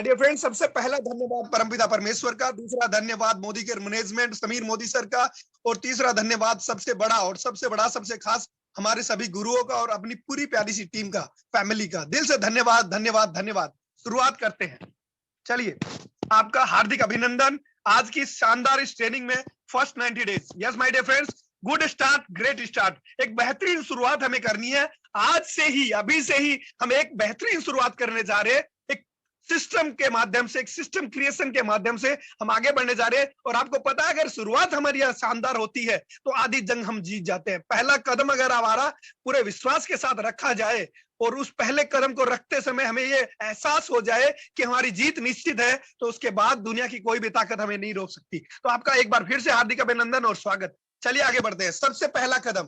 Dear friends, सबसे पहला धन्यवाद परमपिता परमेश्वर का, दूसरा धन्यवाद मोदी के मैनेजमेंट समीर मोदी सर का, और तीसरा धन्यवाद सबसे बड़ा सबसे खास हमारे सभी गुरुओं का और अपनी पूरी प्यारी सी टीम का, फैमिली का दिल से धन्यवाद धन्यवाद धन्यवाद। शुरुआत करते हैं। चलिए, आपका हार्दिक अभिनंदन आज की शानदार इस ट्रेनिंग में first 90 days. Yes my dear friends, good start, great start. एक बेहतरीन शुरुआत हमें करनी है। आज से ही, अभी से ही हम एक बेहतरीन शुरुआत करने जा रहे हैं। एक सिस्टम के माध्यम से, एक सिस्टम क्रिएशन के माध्यम से हम आगे बढ़ने जा रहे हैं। और आपको पता है, अगर शुरुआत हमारी यहाँ शानदार होती है तो आधी जंग हम जीत जाते हैं। पहला कदम अगर हमारा पूरे विश्वास के साथ रखा जाए और उस पहले कदम को रखते समय हमें ये एहसास हो जाए कि हमारी जीत निश्चित है, तो उसके बाद दुनिया की कोई भी ताकत हमें नहीं रोक सकती। तो आपका एक बार फिर से हार्दिक अभिनंदन और स्वागत। चलिए आगे बढ़ते हैं। सबसे पहला कदम,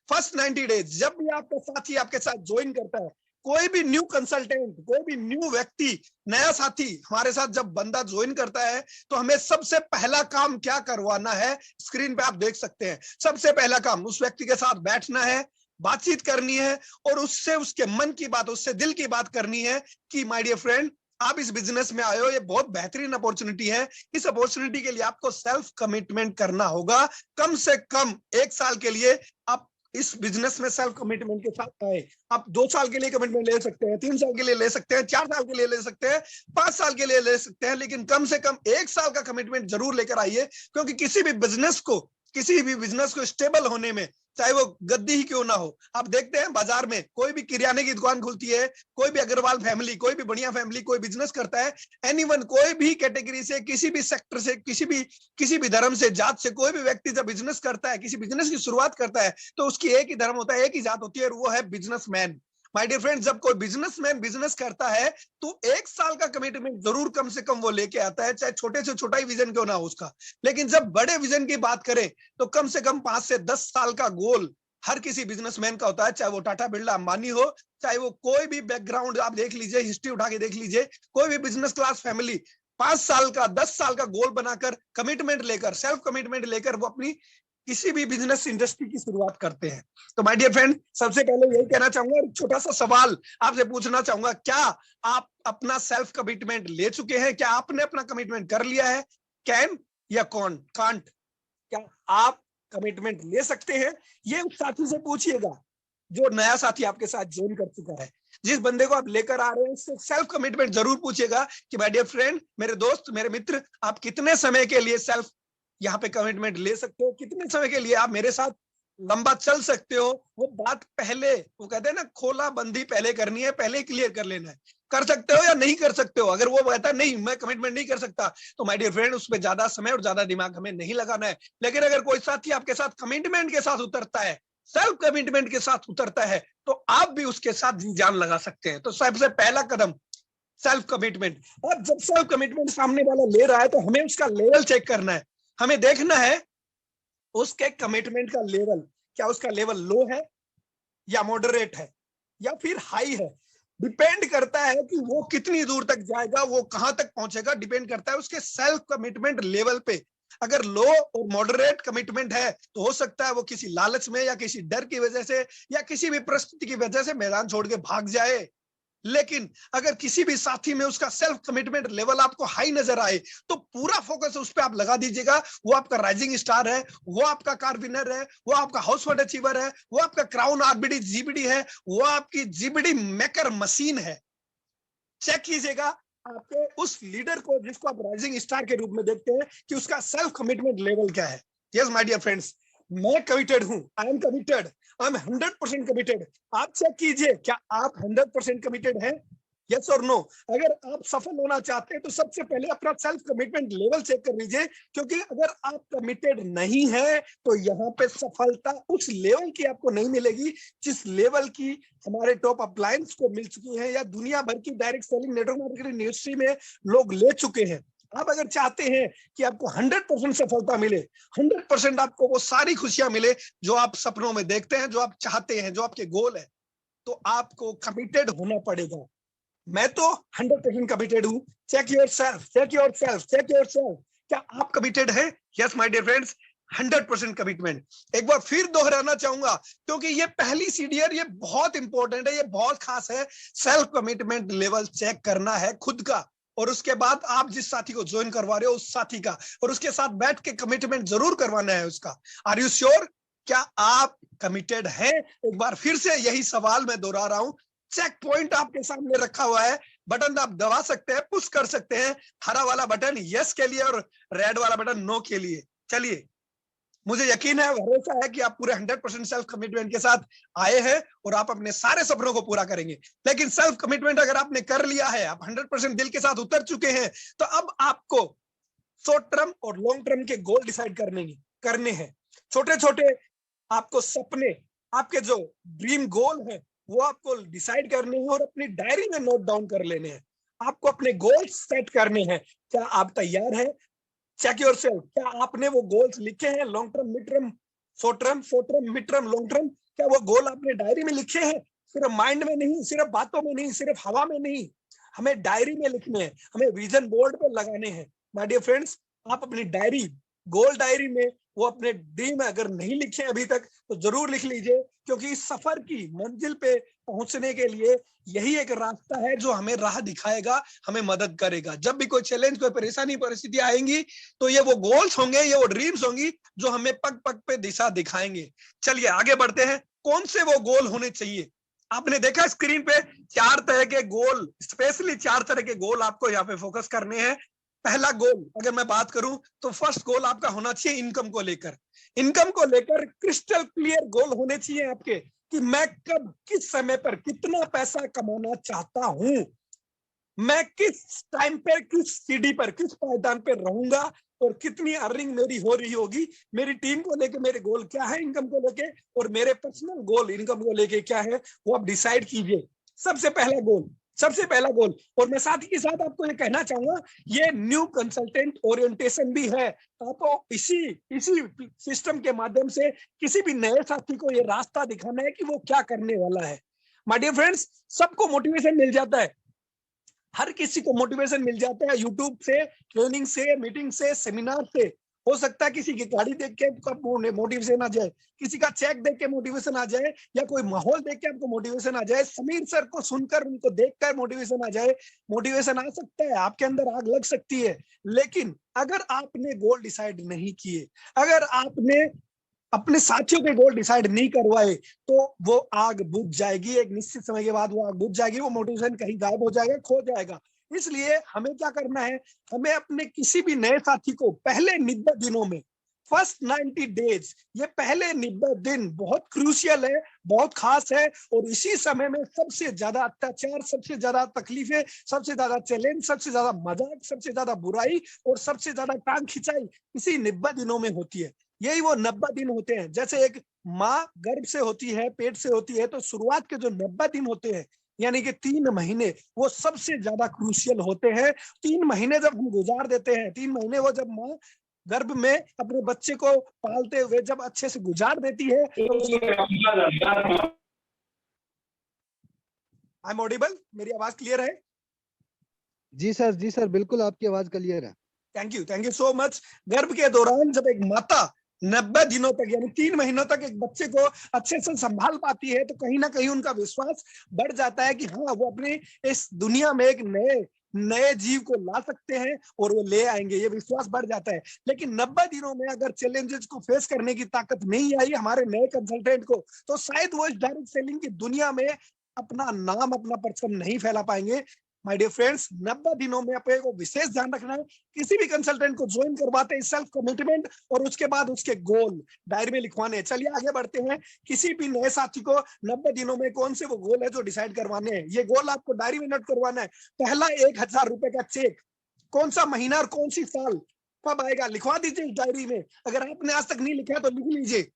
फर्स्ट 90 डेज। जब भी आपका साथी आपके साथ ज्वाइन करता है, कोई भी न्यू कंसल्टेंट, कोई भी न्यू व्यक्ति, नया साथी हमारे साथ जब बंदा ज्वाइन करता है, तो हमें सबसे पहला काम क्या करवाना है, स्क्रीन पे आप देख सकते हैं। सबसे पहला काम उस व्यक्ति के साथ बैठना है, बातचीत करनी है और उससे उसके मन की बात, उससे दिल की बात करनी है कि माय डियर फ्रेंड, आप इस बिजनेस में आए हो, ये बहुत बेहतरीन अपॉर्चुनिटी है। इस अपॉर्चुनिटी के लिए आपको सेल्फ कमिटमेंट करना होगा। कम से कम 1 साल के लिए आप इस बिजनेस में सेल्फ कमिटमेंट के साथ आए। आप 2 साल के लिए कमिटमेंट ले सकते हैं, 3 साल के लिए ले सकते हैं, 4 साल के लिए ले सकते हैं, 5 साल के लिए ले सकते हैं, लेकिन कम से कम 1 साल का कमिटमेंट जरूर लेकर आइए। क्योंकि किसी भी बिजनेस को स्टेबल होने में, चाहे वो गद्दी ही क्यों ना हो, आप देखते हैं बाजार में कोई भी किराने की दुकान खुलती है, कोई भी अग्रवाल फैमिली, कोई भी बढ़िया फैमिली कोई बिजनेस करता है, एनीवन, कोई भी कैटेगरी से, किसी भी सेक्टर से, किसी भी धर्म से, जात से, कोई भी व्यक्ति जब बिजनेस करता है, किसी बिजनेस की शुरुआत करता है, तो उसकी एक ही धर्म होता है, एक ही जात होती है, और वो है बिजनेसमैन। माय डियर फ्रेंड्स, जब कोई बिजनेसमैन बिजनेस करता है तो 1 साल का कमिटमेंट जरूर कम से कम वो लेके आता है, चाहे छोटे से छोटा ही विजन क्यों ना हो उसका। लेकिन जब बड़े विजन की बात करें तो कम से कम 5 से 10 साल का गोल हर किसी बिजनेसमैन का होता है, चाहे वो टाटा बिरला अंबानी हो, चाहे वो कोई भी बैकग्राउंड आप देख लीजिए, हिस्ट्री उठा के देख लीजिए, कोई भी बिजनेस क्लास फैमिली 5 साल का, 10 साल का गोल बनाकर, कमिटमेंट लेकर, सेल्फ कमिटमेंट लेकर वो अपनी किसी भी बिजनेस इंडस्ट्री की शुरुआत करते हैं। तो माय डियर फ्रेंड, सबसे पहले यही कहना चाहूंगा, एक छोटा सा सवाल आपसे पूछना चाहूंगा, क्या आप अपना सेल्फ कमिटमेंट ले चुके हैं? क्या आपने अपना कमिटमेंट कर लिया है? कैन या कांट? क्या आप कमिटमेंट ले सकते हैं? ये उस साथी से पूछिएगा जो नया साथी आपके साथ ज्वाइन कर चुका है। जिस बंदे को आप लेकर आ रहे हैं, उससे सेल्फ कमिटमेंट जरूर पूछिएगा कि माय डियर फ्रेंड, मेरे दोस्त, मेरे मित्र, आप कितने समय के लिए सेल्फ यहाँ पे कमिटमेंट ले सकते हो? कितने समय के लिए आप मेरे साथ लंबा चल सकते हो? वो बात पहले, वो कहते हैं ना, खोला बंदी पहले करनी है, पहले क्लियर कर लेना है। कर सकते हो या नहीं कर सकते हो? अगर वो कहता है नहीं, मैं कमिटमेंट नहीं कर सकता, तो माय डियर फ्रेंड, उस पर ज्यादा समय और ज्यादा दिमाग हमें नहीं लगाना है। लेकिन अगर कोई साथी आपके साथ कमिटमेंट के साथ उतरता है, सेल्फ कमिटमेंट के साथ उतरता है, तो आप भी उसके साथ जी जान लगा सकते हैं। तो सबसे पहला कदम सेल्फ कमिटमेंट। अब जब सेल्फ कमिटमेंट सामने वाला ले रहा है, तो हमें उसका लेवल चेक करना है। हमें देखना है उसके कमिटमेंट का लेवल, क्या उसका लेवल लो है या मॉडरेट है या फिर हाई है। डिपेंड करता है कि वो कितनी दूर तक जाएगा, वो कहां तक पहुंचेगा, डिपेंड करता है उसके सेल्फ कमिटमेंट लेवल पे। अगर लो और मॉडरेट कमिटमेंट है, तो हो सकता है वो किसी लालच में या किसी डर की वजह से या किसी भी परिस्थिति की वजह से मैदान छोड़ के भाग जाए। लेकिन अगर किसी भी साथी में उसका सेल्फ कमिटमेंट लेवल आपको हाई नजर आए, तो पूरा फोकस उस पर आप लगा दीजिएगा। वो आपका राइजिंग स्टार है, वो आपका कार विनर है, वो आपका हाउसवर्ड अचीवर है, वो आपका क्राउन आरबीडी जीबीडी है, वो आपकी जीबीडी मेकर मशीन है। चेक कीजिएगा आपके उस लीडर को, जिसको आप राइजिंग स्टार के रूप में देखते हैं, कि उसका सेल्फ कमिटमेंट लेवल क्या है। यस माय डियर फ्रेंड्स, मैं कमिटेड हूं, I am committed, I am 100% committed. आप चेक कीजिए, क्या आप 100% कमिटेड हैं? यस और नो। अगर आप सफल होना चाहते हैं, तो सबसे पहले अपना सेल्फ कमिटमेंट लेवल चेक कर लीजिए। क्योंकि अगर आप कमिटेड नहीं है, तो यहाँ पे सफलता उस लेवल की आपको नहीं मिलेगी जिस लेवल की हमारे टॉप अपलायंस को मिल चुकी है, या दुनिया भर की direct selling network marketing industry में लोग ले चुके हैं। आप अगर चाहते हैं कि आपको 100% सफलता मिले, 100% आपको वो सारी खुशियां मिले जो आप सपनों में देखते हैं, जो आप चाहते हैं, जो आपके गोल है, तो आपको कमिटेड होना पड़ेगा। मैं तो 100% कमिटेड हूं। Check yourself, check yourself, check yourself. क्या आप कमिटेड हैं? Yes my dear friends, 100% commitment. एक बार फिर दोहराना चाहूंगा, क्योंकि ये पहली सीढ़ी है, ये बहुत इंपॉर्टेंट है, ये बहुत खास है। सेल्फ कमिटमेंट लेवल चेक करना है खुद का। और उसके बाद आप जिस साथी को ज्वाइन करवा रहे हो उस साथी का, और उसके साथ बैठ के कमिटमेंट जरूर करवाना है उसका। Are you sure? क्या आप कमिटेड हैं? एक बार फिर से यही सवाल मैं दोहरा रहा हूं। चेक पॉइंट आपके सामने रखा हुआ है, बटन आप दबा सकते हैं, पुश कर सकते हैं। हरा वाला बटन यस के लिए और रेड वाला बटन नो के लिए। चलिए, मुझे यकीन है, भरोसा है कि आप पूरे 100% सेल्फ कमिटमेंट के साथ आए हैं और आप अपने सारे सपनों को पूरा करेंगे। लेकिन सेल्फ कमिटमेंट अगर आपने कर लिया है, आप 100% दिल के साथ उतर चुके हैं, तो अब आपको शॉर्ट टर्म और लॉन्ग टर्म के गोल डिसाइड करने हैं। छोटे छोटे आपको सपने, आपके जो ड्रीम गोल है वो आपको डिसाइड करने हैं और अपनी डायरी में नोट डाउन कर लेने हैं। आपको अपने गोल्स सेट करने हैं। क्या आप तैयार हैं? Check yourself. क्या आपने वो गोल्स लिखे हैं? Long term, mid term, short term, mid term, long term. क्या वो गोल आपने डायरी में लिखे हैं? सिर्फ माइंड में नहीं, सिर्फ बातों में नहीं, सिर्फ हवा में नहीं, हमें डायरी में लिखने हैं, हमें विजन बोर्ड पे लगाने हैं। माय डियर फ्रेंड्स, आप अपनी डायरी, गोल डायरी में वो अपने ड्रीम अगर नहीं लिखे अभी तक तो जरूर लिख लीजिए, क्योंकि इस सफर की मंजिल पे पहुंचने के लिए यही एक रास्ता है जो हमें राह दिखाएगा, हमें मदद करेगा। जब भी कोई चैलेंज, कोई परेशानी, परिस्थितियां आएंगी, तो ये वो गोल्स होंगे, ये वो ड्रीम्स होंगी जो हमें पग पग पे दिशा दिखाएंगे। चलिए आगे बढ़ते हैं। कौन से वो गोल होने चाहिए? आपने देखा स्क्रीन पे 4 तरह के गोल, स्पेशली 4 तरह के गोल आपको यहाँ पे फोकस करने हैं। पहला गोल अगर मैं बात करूं तो फर्स्ट गोल आपका होना चाहिए इनकम को लेकर। इनकम को लेकर क्रिस्टल क्लियर गोल होने चाहिए आपके, कि मैं कब, किस समय पर कितना पैसा कमाना चाहता हूं, मैं किस टाइम पर, किस सीढ़ी पर, किस पायदान पर रहूंगा और कितनी अर्निंग मेरी हो रही होगी। मेरी टीम को लेके मेरे गोल क्या है इनकम को लेके, और मेरे पर्सनल गोल इनकम को लेके क्या है, वो आप डिसाइड कीजिए। सबसे पहला गोल, सबसे पहला गोल। और मैं साथ ही साथ आपको ये कहना चाहूंगा, ये न्यू कंसल्टेंट ओरिएंटेशन भी है। आपको इसी सिस्टम के माध्यम से किसी भी नए साथी को ये रास्ता दिखाना है कि वो क्या करने वाला है। माय डियर फ्रेंड्स, सबको मोटिवेशन मिल जाता है, हर किसी को मोटिवेशन मिल जाता है, यूट्यूब से, ट्रेनिंग से, मीटिंग से, सेमिनार से। हो सकता है किसी की गाड़ी देख के आपको मोटिवेशन आ जाए, किसी का चेक देख के मोटिवेशन आ जाए, या कोई माहौल देख के आपको मोटिवेशन आ जाए, समीर सर को सुनकर, उनको देखकर मोटिवेशन आ जाए। मोटिवेशन आ सकता है, आपके अंदर आग लग सकती है। लेकिन अगर आपने गोल डिसाइड नहीं किए, अगर आपने अपने साथियों के गोल डिसाइड नहीं करवाए, तो वो आग बुझ जाएगी। एक निश्चित समय के बाद वो आग बुझ जाएगी, वो मोटिवेशन कहीं गायब हो जाएगा, खो जाएगा। इसलिए हमें क्या करना है, हमें अपने किसी भी नए साथी को पहले 90 दिनों में, फर्स्ट 90 डेज, ये पहले 90 दिन बहुत क्रूशियल है, बहुत खास है। और इसी समय में सबसे ज्यादा अत्याचार, सबसे ज्यादा तकलीफें, सबसे ज्यादा चैलेंज, सबसे ज्यादा मजाक, सबसे ज्यादा बुराई और सबसे ज्यादा टांग खिंचाई इसी 90 दिनों में होती है। यही वो 90 दिन होते हैं। जैसे एक माँ गर्भ से होती है, पेट से होती है, तो शुरुआत के जो 90 दिन होते हैं, यानी कि 3 महीने, वो सबसे ज्यादा क्रूशियल होते हैं। 3 महीने जब हम गुजार देते हैं, 3 महीने वो जब माँ गर्भ में अपने बच्चे को पालते हुए जब अच्छे से गुजार देती है, तो आई एम ऑडिबल? मेरी आवाज क्लियर है? जी सर, बिल्कुल आपकी आवाज क्लियर है। Thank you so much. गर्भ के दौरान जब एक माता 90 दिनों तक, यानी 3 महीनों तक एक बच्चे को अच्छे से संभाल पाती है, तो कहीं ना कहीं उनका विश्वास बढ़ जाता है कि हाँ, वो अपनी इस दुनिया में एक नए जीव को ला सकते हैं और वो ले आएंगे, ये विश्वास बढ़ जाता है। लेकिन 90 दिनों में अगर चैलेंजेस को फेस करने की ताकत नहीं आई हमारे नए कंसल्टेंट को, तो शायद वो इस डायरेक्ट सेलिंग की दुनिया में अपना नाम, अपना परचम नहीं फैला पाएंगे। माय डियर फ्रेंड्स, 90 दिनों में अपने को विशेष ध्यान रखना है। किसी भी कंसल्टेंट को ज्वाइन करवाते हैं, सेल्फ कमिटमेंट और उसके बाद उसके गोल डायरी में लिखवाने हैं। चलिए आगे बढ़ते हैं। किसी भी नए साथी को 90 दिनों में कौन से वो गोल है जो डिसाइड करवाने हैं, ये गोल आपको डायरी में नोट करवाना है। पहला 1000 रुपए का चेक, कौन सा महीना और कौन सी साल कब आएगा, लिखवा दीजिए डायरी में। अगर आपने आज तक नहीं लिखा है तो लिख लीजिए।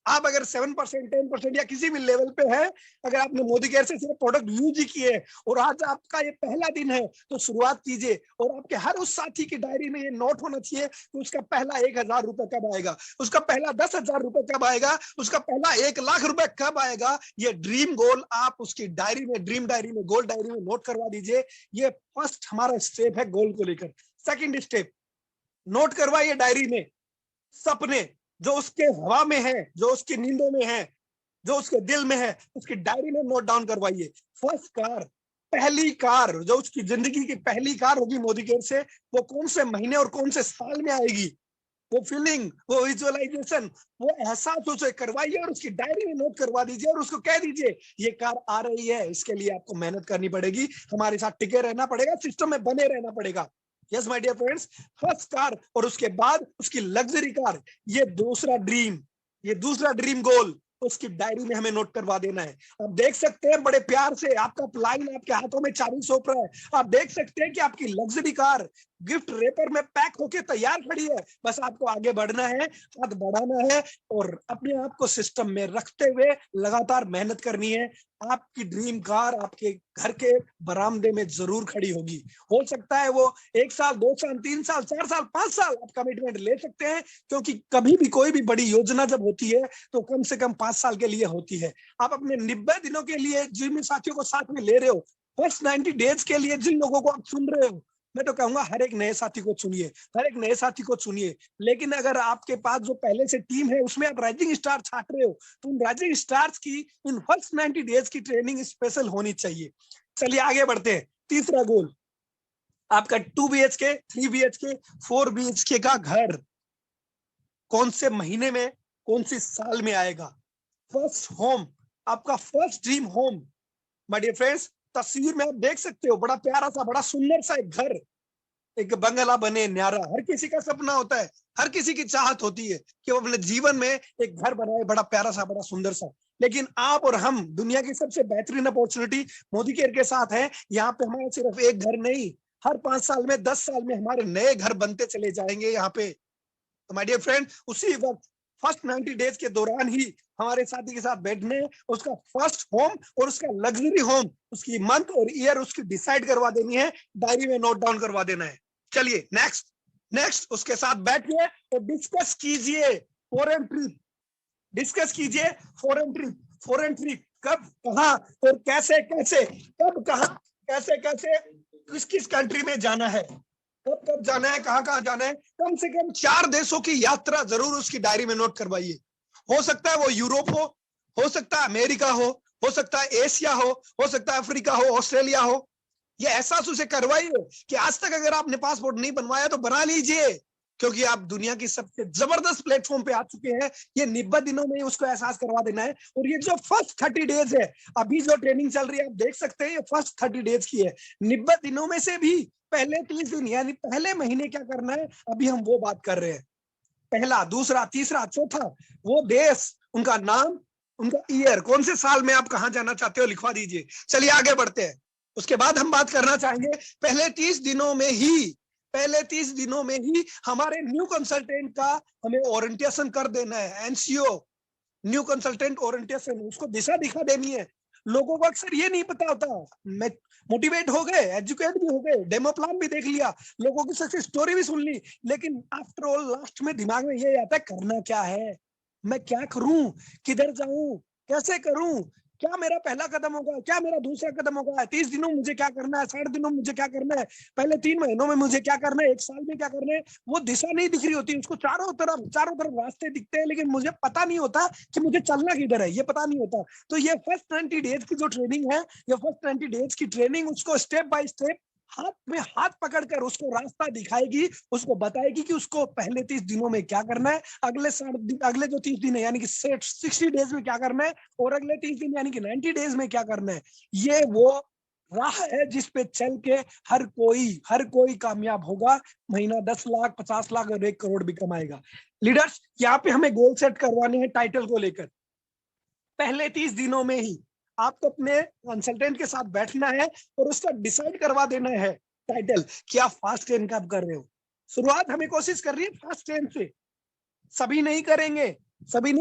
आप अगर 7%, 10% या किसी भी लेवल पे है, अगर आपने मोदी केयर से सिर्फ प्रोडक्ट यूज ही किए और आज आपका ये पहला दिन है, तो शुरुआत कीजिए। और आपके हर उस साथी की डायरी में ये नोट होना चाहिए कि उसका पहला 1000 रुपए कब आएगा, उसका पहला 10,000 रुपए कब आएगा, उसका पहला 1,00,000 रुपए कब आएगा। ये ड्रीम गोल आप उसकी डायरी में, ड्रीम डायरी में, गोल डायरी में नोट करवा दीजिए। ये फर्स्ट हमारा स्टेप है गोल को लेकर। सेकेंड स्टेप, नोट करवाइए डायरी में सपने जो उसके हवा में है, जो उसकी नींदों में है, जो उसके दिल में है, उसकी डायरी में नोट डाउन करवाइए। फर्स्ट कार, पहली कार, जो उसकी जिंदगी की पहली कार होगी मोदी केयर से, वो कौन से महीने और कौन से साल में आएगी, वो फीलिंग, वो विजुअलाइजेशन, वो एहसास उसे करवाइए और उसकी डायरी में नोट करवा दीजिए और उसको कह दीजिए ये कार आ रही है, इसके लिए आपको मेहनत करनी पड़ेगी, हमारे साथ टिके रहना पड़ेगा, सिस्टम में बने रहना पड़ेगा। Yes my dear friends, first car और उसके बाद उसकी लग्जरी कार, ये दूसरा ड्रीम गोल उसकी डायरी में हमें नोट करवा देना है। आप देख सकते हैं बड़े प्यार से आपका लाइन आपके हाथों में चाबी सौंप रहा है, आप देख सकते हैं कि आपकी लग्जरी कार गिफ्ट रेपर में पैक होके तैयार खड़ी है, बस आपको आगे बढ़ना है, हाथ बढ़ाना है और अपने आप को सिस्टम में रखते हुए लगातार मेहनत करनी है। आपकी ड्रीम कार आपके घर के बरामदे में जरूर खड़ी होगी। हो सकता है वो 1 साल, 2 साल, 3 साल, 4 साल, 5 साल आप कमिटमेंट ले सकते हैं, क्योंकि कभी भी कोई भी बड़ी योजना जब होती है तो कम से कम 5 साल के लिए होती है। आप अपने 90 दिनों के लिए जिन साथियों को साथ में ले रहे हो, फर्स्ट 90 डेज के लिए जिन लोगों को आप सुन रहे हो, मैं तो कहूंगा हर एक नए साथी को सुनिए, हर एक नए साथी को सुनिए। लेकिन अगर आपके पास जो पहले से टीम है उसमें आप राइजिंग स्टार छाट रहे हो, तो उन राइजिंग स्टार्स की इन फर्स्ट 90 डेज की ट्रेनिंग स्पेशल होनी चाहिए। चलिए आगे बढ़ते हैं। तीसरा गोल आपका 2 BHK, 3 BHK, 4 BHK का घर कौन से महीने में, कौन सी साल में आएगा। फर्स्ट होम, आपका first dream home. My dear friends, तस्वीर में आप देख सकते हो बड़ा प्यारा सा, बड़ा सुंदर सा एक घर, एक बंगला बने न्यारा, हर किसी का सपना होता है, हर किसी की चाहत होती है कि वो अपने जीवन में एक घर बनाए, बड़ा प्यारा सा, बड़ा सुंदर सा। लेकिन आप और हम दुनिया की सबसे बेहतरीन अपॉर्चुनिटी मोदी केयर के साथ है। यहाँ पे हमारा सिर्फ एक घर नहीं, हर 5 साल में, 10 साल में हमारे नए घर बनते चले जाएंगे यहाँ पे। तो माय डियर फ्रेंड, उसी वक्त फर्स्ट 90 डेज के दौरान ही हमारे साथी के साथ बैठने, उसका फर्स्ट होम और उसका लग्जरी होम, उसकी मंथ और ईयर उसकी डिसाइड करवा देनी है, डायरी में नोट डाउन करवा देना है। चलिए नेक्स्ट उसके साथ बैठिए और डिस्कस कीजिए फॉरेन ट्रिप, डिस्कस कीजिए फॉरेन ट्रिप कब, कहां और कैसे कैसे, कब, कहां, कैसे कैसे, किस किस कंट्री में जाना है, कब कब जाना है, कहां कहां जाना है। कम से कम 4 देशों की यात्रा जरूर उसकी डायरी में नोट करवाइए। हो सकता है वो यूरोप हो सकता है अमेरिका हो सकता है एशिया हो सकता है अफ्रीका हो, ऑस्ट्रेलिया हो। ये एहसास उसे करवाइए कि आज तक अगर आपने पासपोर्ट नहीं बनवाया तो बना लीजिए, क्योंकि आप दुनिया की सबसे जबरदस्त प्लेटफॉर्म पे आ चुके हैं। ये 90 दिनों में उसको एहसास करवा देना है। और ये जो फर्स्ट 30 डेज है, अभी जो ट्रेनिंग चल रही है, आप देख सकते हैं ये फर्स्ट 30 डेज की है। 90 दिनों में से भी पहले 30 दिन यानी पहले महीने क्या करना है, अभी हम वो बात कर रहे हैं। पहला, दूसरा, तीसरा, चौथा, वो देश, उनका नाम, उनका ईयर, कौन से साल में आप कहां जाना चाहते हो, लिखवा दीजिए। चलिए आगे बढ़ते हैं। उसके बाद हम बात करना चाहेंगे, पहले 30 दिनों में ही हमारे न्यू कंसल्टेंट का हमें ओरिएंटेशन कर देना है। एनसीओ, न्यू कंसल्टेंट ओरिएंटेशन, उसको दिशा दिखा देनी है। लोगों को अक्सर ये नहीं पता होता, मैं मोटिवेट हो गए, एजुकेट भी हो गए, डेमो प्लान भी देख लिया, लोगों की सक्सेस स्टोरी भी सुन ली, लेकिन आफ्टर ऑल लास्ट में दिमाग में ये आता है करना क्या है, मैं क्या करूं, किधर जाऊं, कैसे करूं, क्या मेरा पहला कदम होगा, क्या मेरा दूसरा कदम होगा, 30 दिनों में मुझे क्या करना है, 60 दिनों में मुझे क्या करना है, पहले 3 महीनों में मुझे क्या करना है, 1 साल में क्या करना है। वो दिशा नहीं दिख रही होती, उसको चारों तरफ रास्ते दिखते हैं, लेकिन मुझे पता नहीं होता कि मुझे चलना किधर है, ये पता नहीं होता। तो ये फर्स्ट 90 डेज की जो ट्रेनिंग है, ये फर्स्ट 90 डेज की ट्रेनिंग उसको स्टेप बाय स्टेप हाथ में हाथ पकड़कर उसको रास्ता दिखाएगी, उसको बताएगी कि उसको पहले 30 दिनों में क्या करना है, अगले जो 30 दिन है यानी कि 60 डेज में क्या करना है, और अगले 30 दिन यानी कि 90 डेज में क्या करना है। ये वो राह है जिस पे चल के हर कोई कामयाब होगा, महीना 10 लाख, 50 लाख और 1 करोड़ भी कमाएगा। लीडर्स, यहाँ पे हमें गोल सेट करवाने हैं टाइटल को लेकर। पहले 30 दिनों में ही आपको अपने कंसल्टेंट के साथ बैठना है और उसका डिसाइड करवा देना है टाइटल कि आप फास्ट ट्रेन कब कर रहे हो। शुरुआत हमें कोशिश कर रही है फास्ट ट्रेन से, सभी नहीं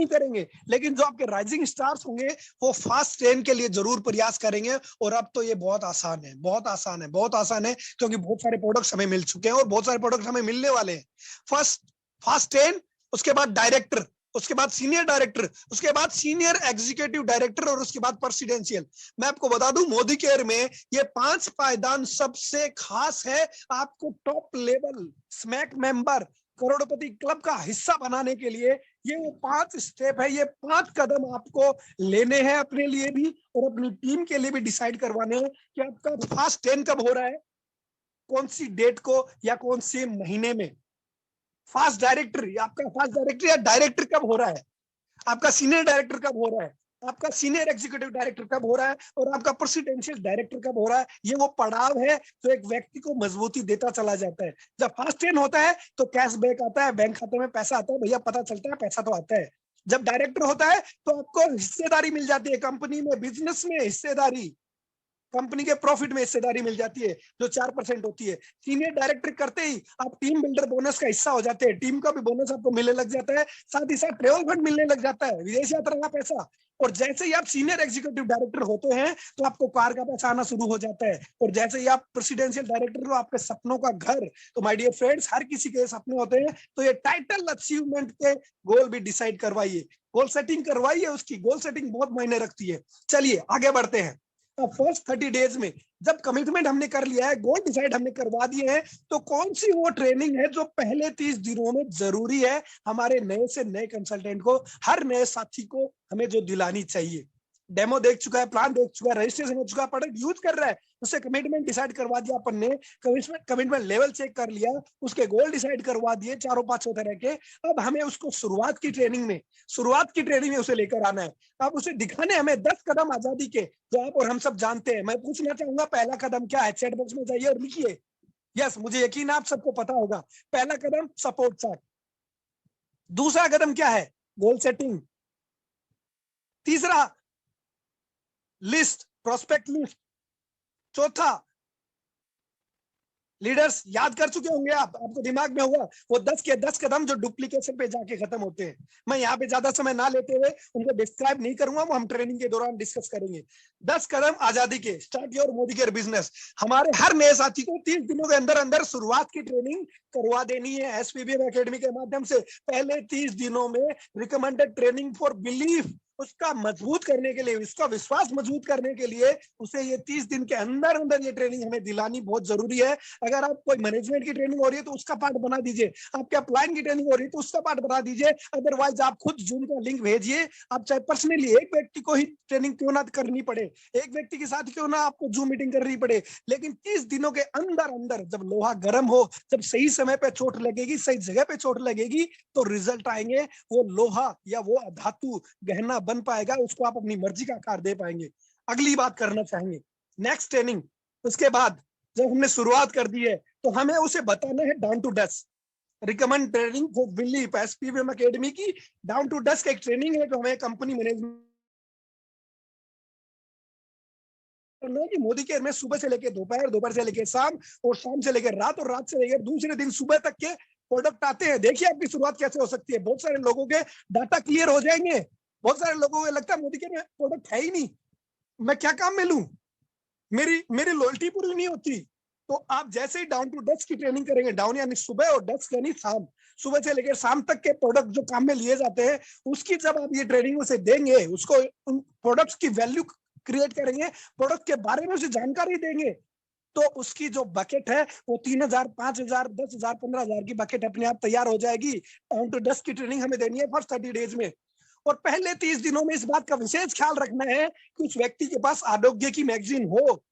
करेंगे, लेकिन जो आपके राइजिंग स्टार्स होंगे वो फास्ट ट्रेन के लिए जरूर प्रयास करेंगे। और अब तो ये बहुत आसान है, क्योंकि बहुत सारे प्रोडक्ट्स हमें मिल चुके हैं और बहुत सारे प्रोडक्ट्स हमें मिलने वाले हैं। फास्ट ट्रेन, उसके बाद डायरेक्टर, उसके बाद सीनियर डायरेक्टर, उसके बाद सीनियर एग्जीक्यूटिव डायरेक्टर और उसके बाद प्रेसिडेंशियल। मैं आपको बता दूं, मोदी केयर में ये 5 पायदान सबसे खास है। आपको टॉप लेवल स्मैक मेंबर करोड़पति क्लब का हिस्सा बनाने के लिए ये वो 5 स्टेप है, ये 5 कदम आपको लेने हैं अपने लिए भी और अपनी टीम के लिए भी डिसाइड करवाने हैं कि आपका फास्ट 10 कब हो रहा है, कौन सी डेट को या कौन से महीने में। फास्ट डायरेक्टर, आपका फास्ट डायरेक्टर या डायरेक्टर कब हो रहा है, आपका सीनियर डायरेक्टर कब हो रहा है, आपका सीनियर एग्जीक्यूटिव डायरेक्टर कब हो रहा है और आपका प्रेसिडेंशियल डायरेक्टर कब हो रहा है। ये वो पड़ाव है जो एक व्यक्ति को मजबूती देता चला जाता है। जब फास्ट 10 होता है तो कैशबैक आता है, बैंक खाते में पैसा आता है, भैया पता चलता है पैसा तो आता है। जब डायरेक्टर होता है तो आपको हिस्सेदारी मिल जाती है, कंपनी में, बिजनेस में हिस्सेदारी, कंपनी के प्रॉफिट में हिस्सेदारी मिल जाती है जो 4% होती है। सीनियर डायरेक्टर करते ही आप टीम बिल्डर बोनस का हिस्सा हो जाते हैं, टीम का भी बोनस आपको मिलने लग जाता है, साथ ही साथ ट्रेवल फंड मिलने लग जाता है, विदेश यात्रा का पैसा। और जैसे ही आप सीनियर एग्जीक्यूटिव डायरेक्टर होते हैं तो आपको कार का पैसा आना शुरू हो जाता है, और जैसे ही आप प्रेसिडेंशियल डायरेक्टर हो, आपके सपनों का घर। तो माय डियर फ्रेंड्स, हर किसी के सपने होते हैं, तो ये टाइटल अचीवमेंट के गोल भी डिसाइड करवाइए, गोल सेटिंग करवाइए, उसकी गोल सेटिंग बहुत मायने रखती है। चलिए आगे बढ़ते हैं। फर्स्ट 30 डेज में जब कमिटमेंट हमने कर लिया है, गोल डिसाइड हमने करवा दिए हैं, तो कौन सी वो ट्रेनिंग है जो पहले 30 दिनों में जरूरी है हमारे नए से नए कंसल्टेंट को, हर नए साथी को हमें जो दिलानी चाहिए। डेमो देख चुका है, प्लान देख चुका है, रजिस्ट्रेशन हो चुका है, प्रोडक्ट यूज कर रहा है, उससे कमिटमेंट डिसाइड करवा दिया अपन ने, कमिटमेंट लेवल चेक कर लिया, उसके गोल डिसाइड करवा दिए चारों पांचों तरह के। अब हमें उसको शुरुआत की ट्रेनिंग में उसे लेकर आना है। अब उसे दिखाने हमें 10 कदम आजादी के, जो आप और हम सब जानते हैं। मैं पूछना चाहूंगा पहला कदम क्या है, चैट बॉक्स में जाइए और लिखिए। यस, मुझे यकीन है आप सबको पता होगा। पहला कदम सपोर्ट चार्ट, दूसरा कदम क्या है, गोल सेटिंग, तीसरा लिस्ट, प्रोस्पेक्ट लिस्ट, चौथा लीडर्स। याद कर चुके होंगे आप, आपको दिमाग में होगा वो 10 के 10 कदम जो डुप्लीकेशन पे जाके खत्म होते हैं। मैं यहाँ पे ज्यादा समय ना लेते हुए उनको डिस्क्राइब नहीं करूंगा, वो हम ट्रेनिंग के दौरान डिस्कस करेंगे। 10 कदम आजादी के, start your Modi care business. हमारे हर नए साथी को 30 दिनों के अंदर अंदर शुरुआत की ट्रेनिंग करवा देनी है एसपीबीएम एकेडमी के माध्यम से। पहले 30 दिनों में रिकमेंडेड ट्रेनिंग फॉर बिलीफ, उसका मजबूत करने के लिए, उसका विश्वास मजबूत करने के लिए उसे ये 30 दिन के अंदर अंदर ये ट्रेनिंग हमें दिलानी बहुत जरूरी है। अगर आप कोई मैनेजमेंट की ट्रेनिंग हो रही है तो उसका पार्ट बना दीजिए, आपके अपलाइन की ट्रेनिंग हो रही है तो उसका पार्ट बना दीजिए, अदरवाइज आप खुद जूम का लिंक भेजिए। आप चाहे पर्सनली एक व्यक्ति को ही ट्रेनिंग क्यों ना करनी पड़े, एक व्यक्ति के साथ क्यों ना आपको जूम मीटिंग करनी पड़े, लेकिन 30 दिनों के अंदर अंदर जब लोहा गर्म हो, जब सही समय पे चोट लगेगी, सही जगह पे चोट लगेगी, तो रिजल्ट आएंगे। वो लोहा या वो धातु गहना बन पाएगा, उसको आप अपनी मर्जी का आकार दे पाएंगे। अगली बात करना चाहेंगे, नेक्स्ट ट्रेनिंग। उसके बाद जब हमने शुरुआत कर दी है तो हमें उसे बताना है down to dust. Recommend training for belief, SPBM academy की डाउन टू डस्ट एक ट्रेनिंग है जो हमें कंपनी मैनेजमेंट कि मोदी केयर में सुबह से लेकर दोपहर, दोपहर से लेकर शाम, और शाम से लेकर रात, और रात से लेकर दूसरे दिन सुबह तक के प्रोडक्ट आते हैं। देखिए आपकी शुरुआत कैसे हो सकती है। बहुत सारे लोगों के डाटा क्लियर हो जाएंगे, बहुत सारे लोगों को लगता है मोदी केयर में प्रोडक्ट है ही नहीं, मैं क्या काम में लूं, मेरी मेरी लॉयल्टी पूरी नहीं होती। तो आप जैसे ही डाउन टू डस्ट की ट्रेनिंग करेंगे, डाउन यानी सुबह और डस्ट यानी शाम, सुबह से लेकर शाम तक के प्रोडक्ट जो काम में लिए जाते हैं, उसकी जब आप ये ट्रेनिंग उसे देंगे, उसको उन प्रोडक्ट्स की वैल्यू क्रिएट करेंगे, प्रोडक्ट के बारे में उसे जानकारी देंगे, तो उसकी जो बकेट है वो 3,000, 5,000, 10,000, 15,000 की बकेट अपने आप तैयार हो जाएगी। डाउन टू डस्ट की ट्रेनिंग हमें देनी है फर्स्ट 30 डेज में। और पहले 30 दिनों में इस बात का विशेष ख्याल रखना है कि उस व्यक्ति के पास आरोग्य की मैगजीन हो।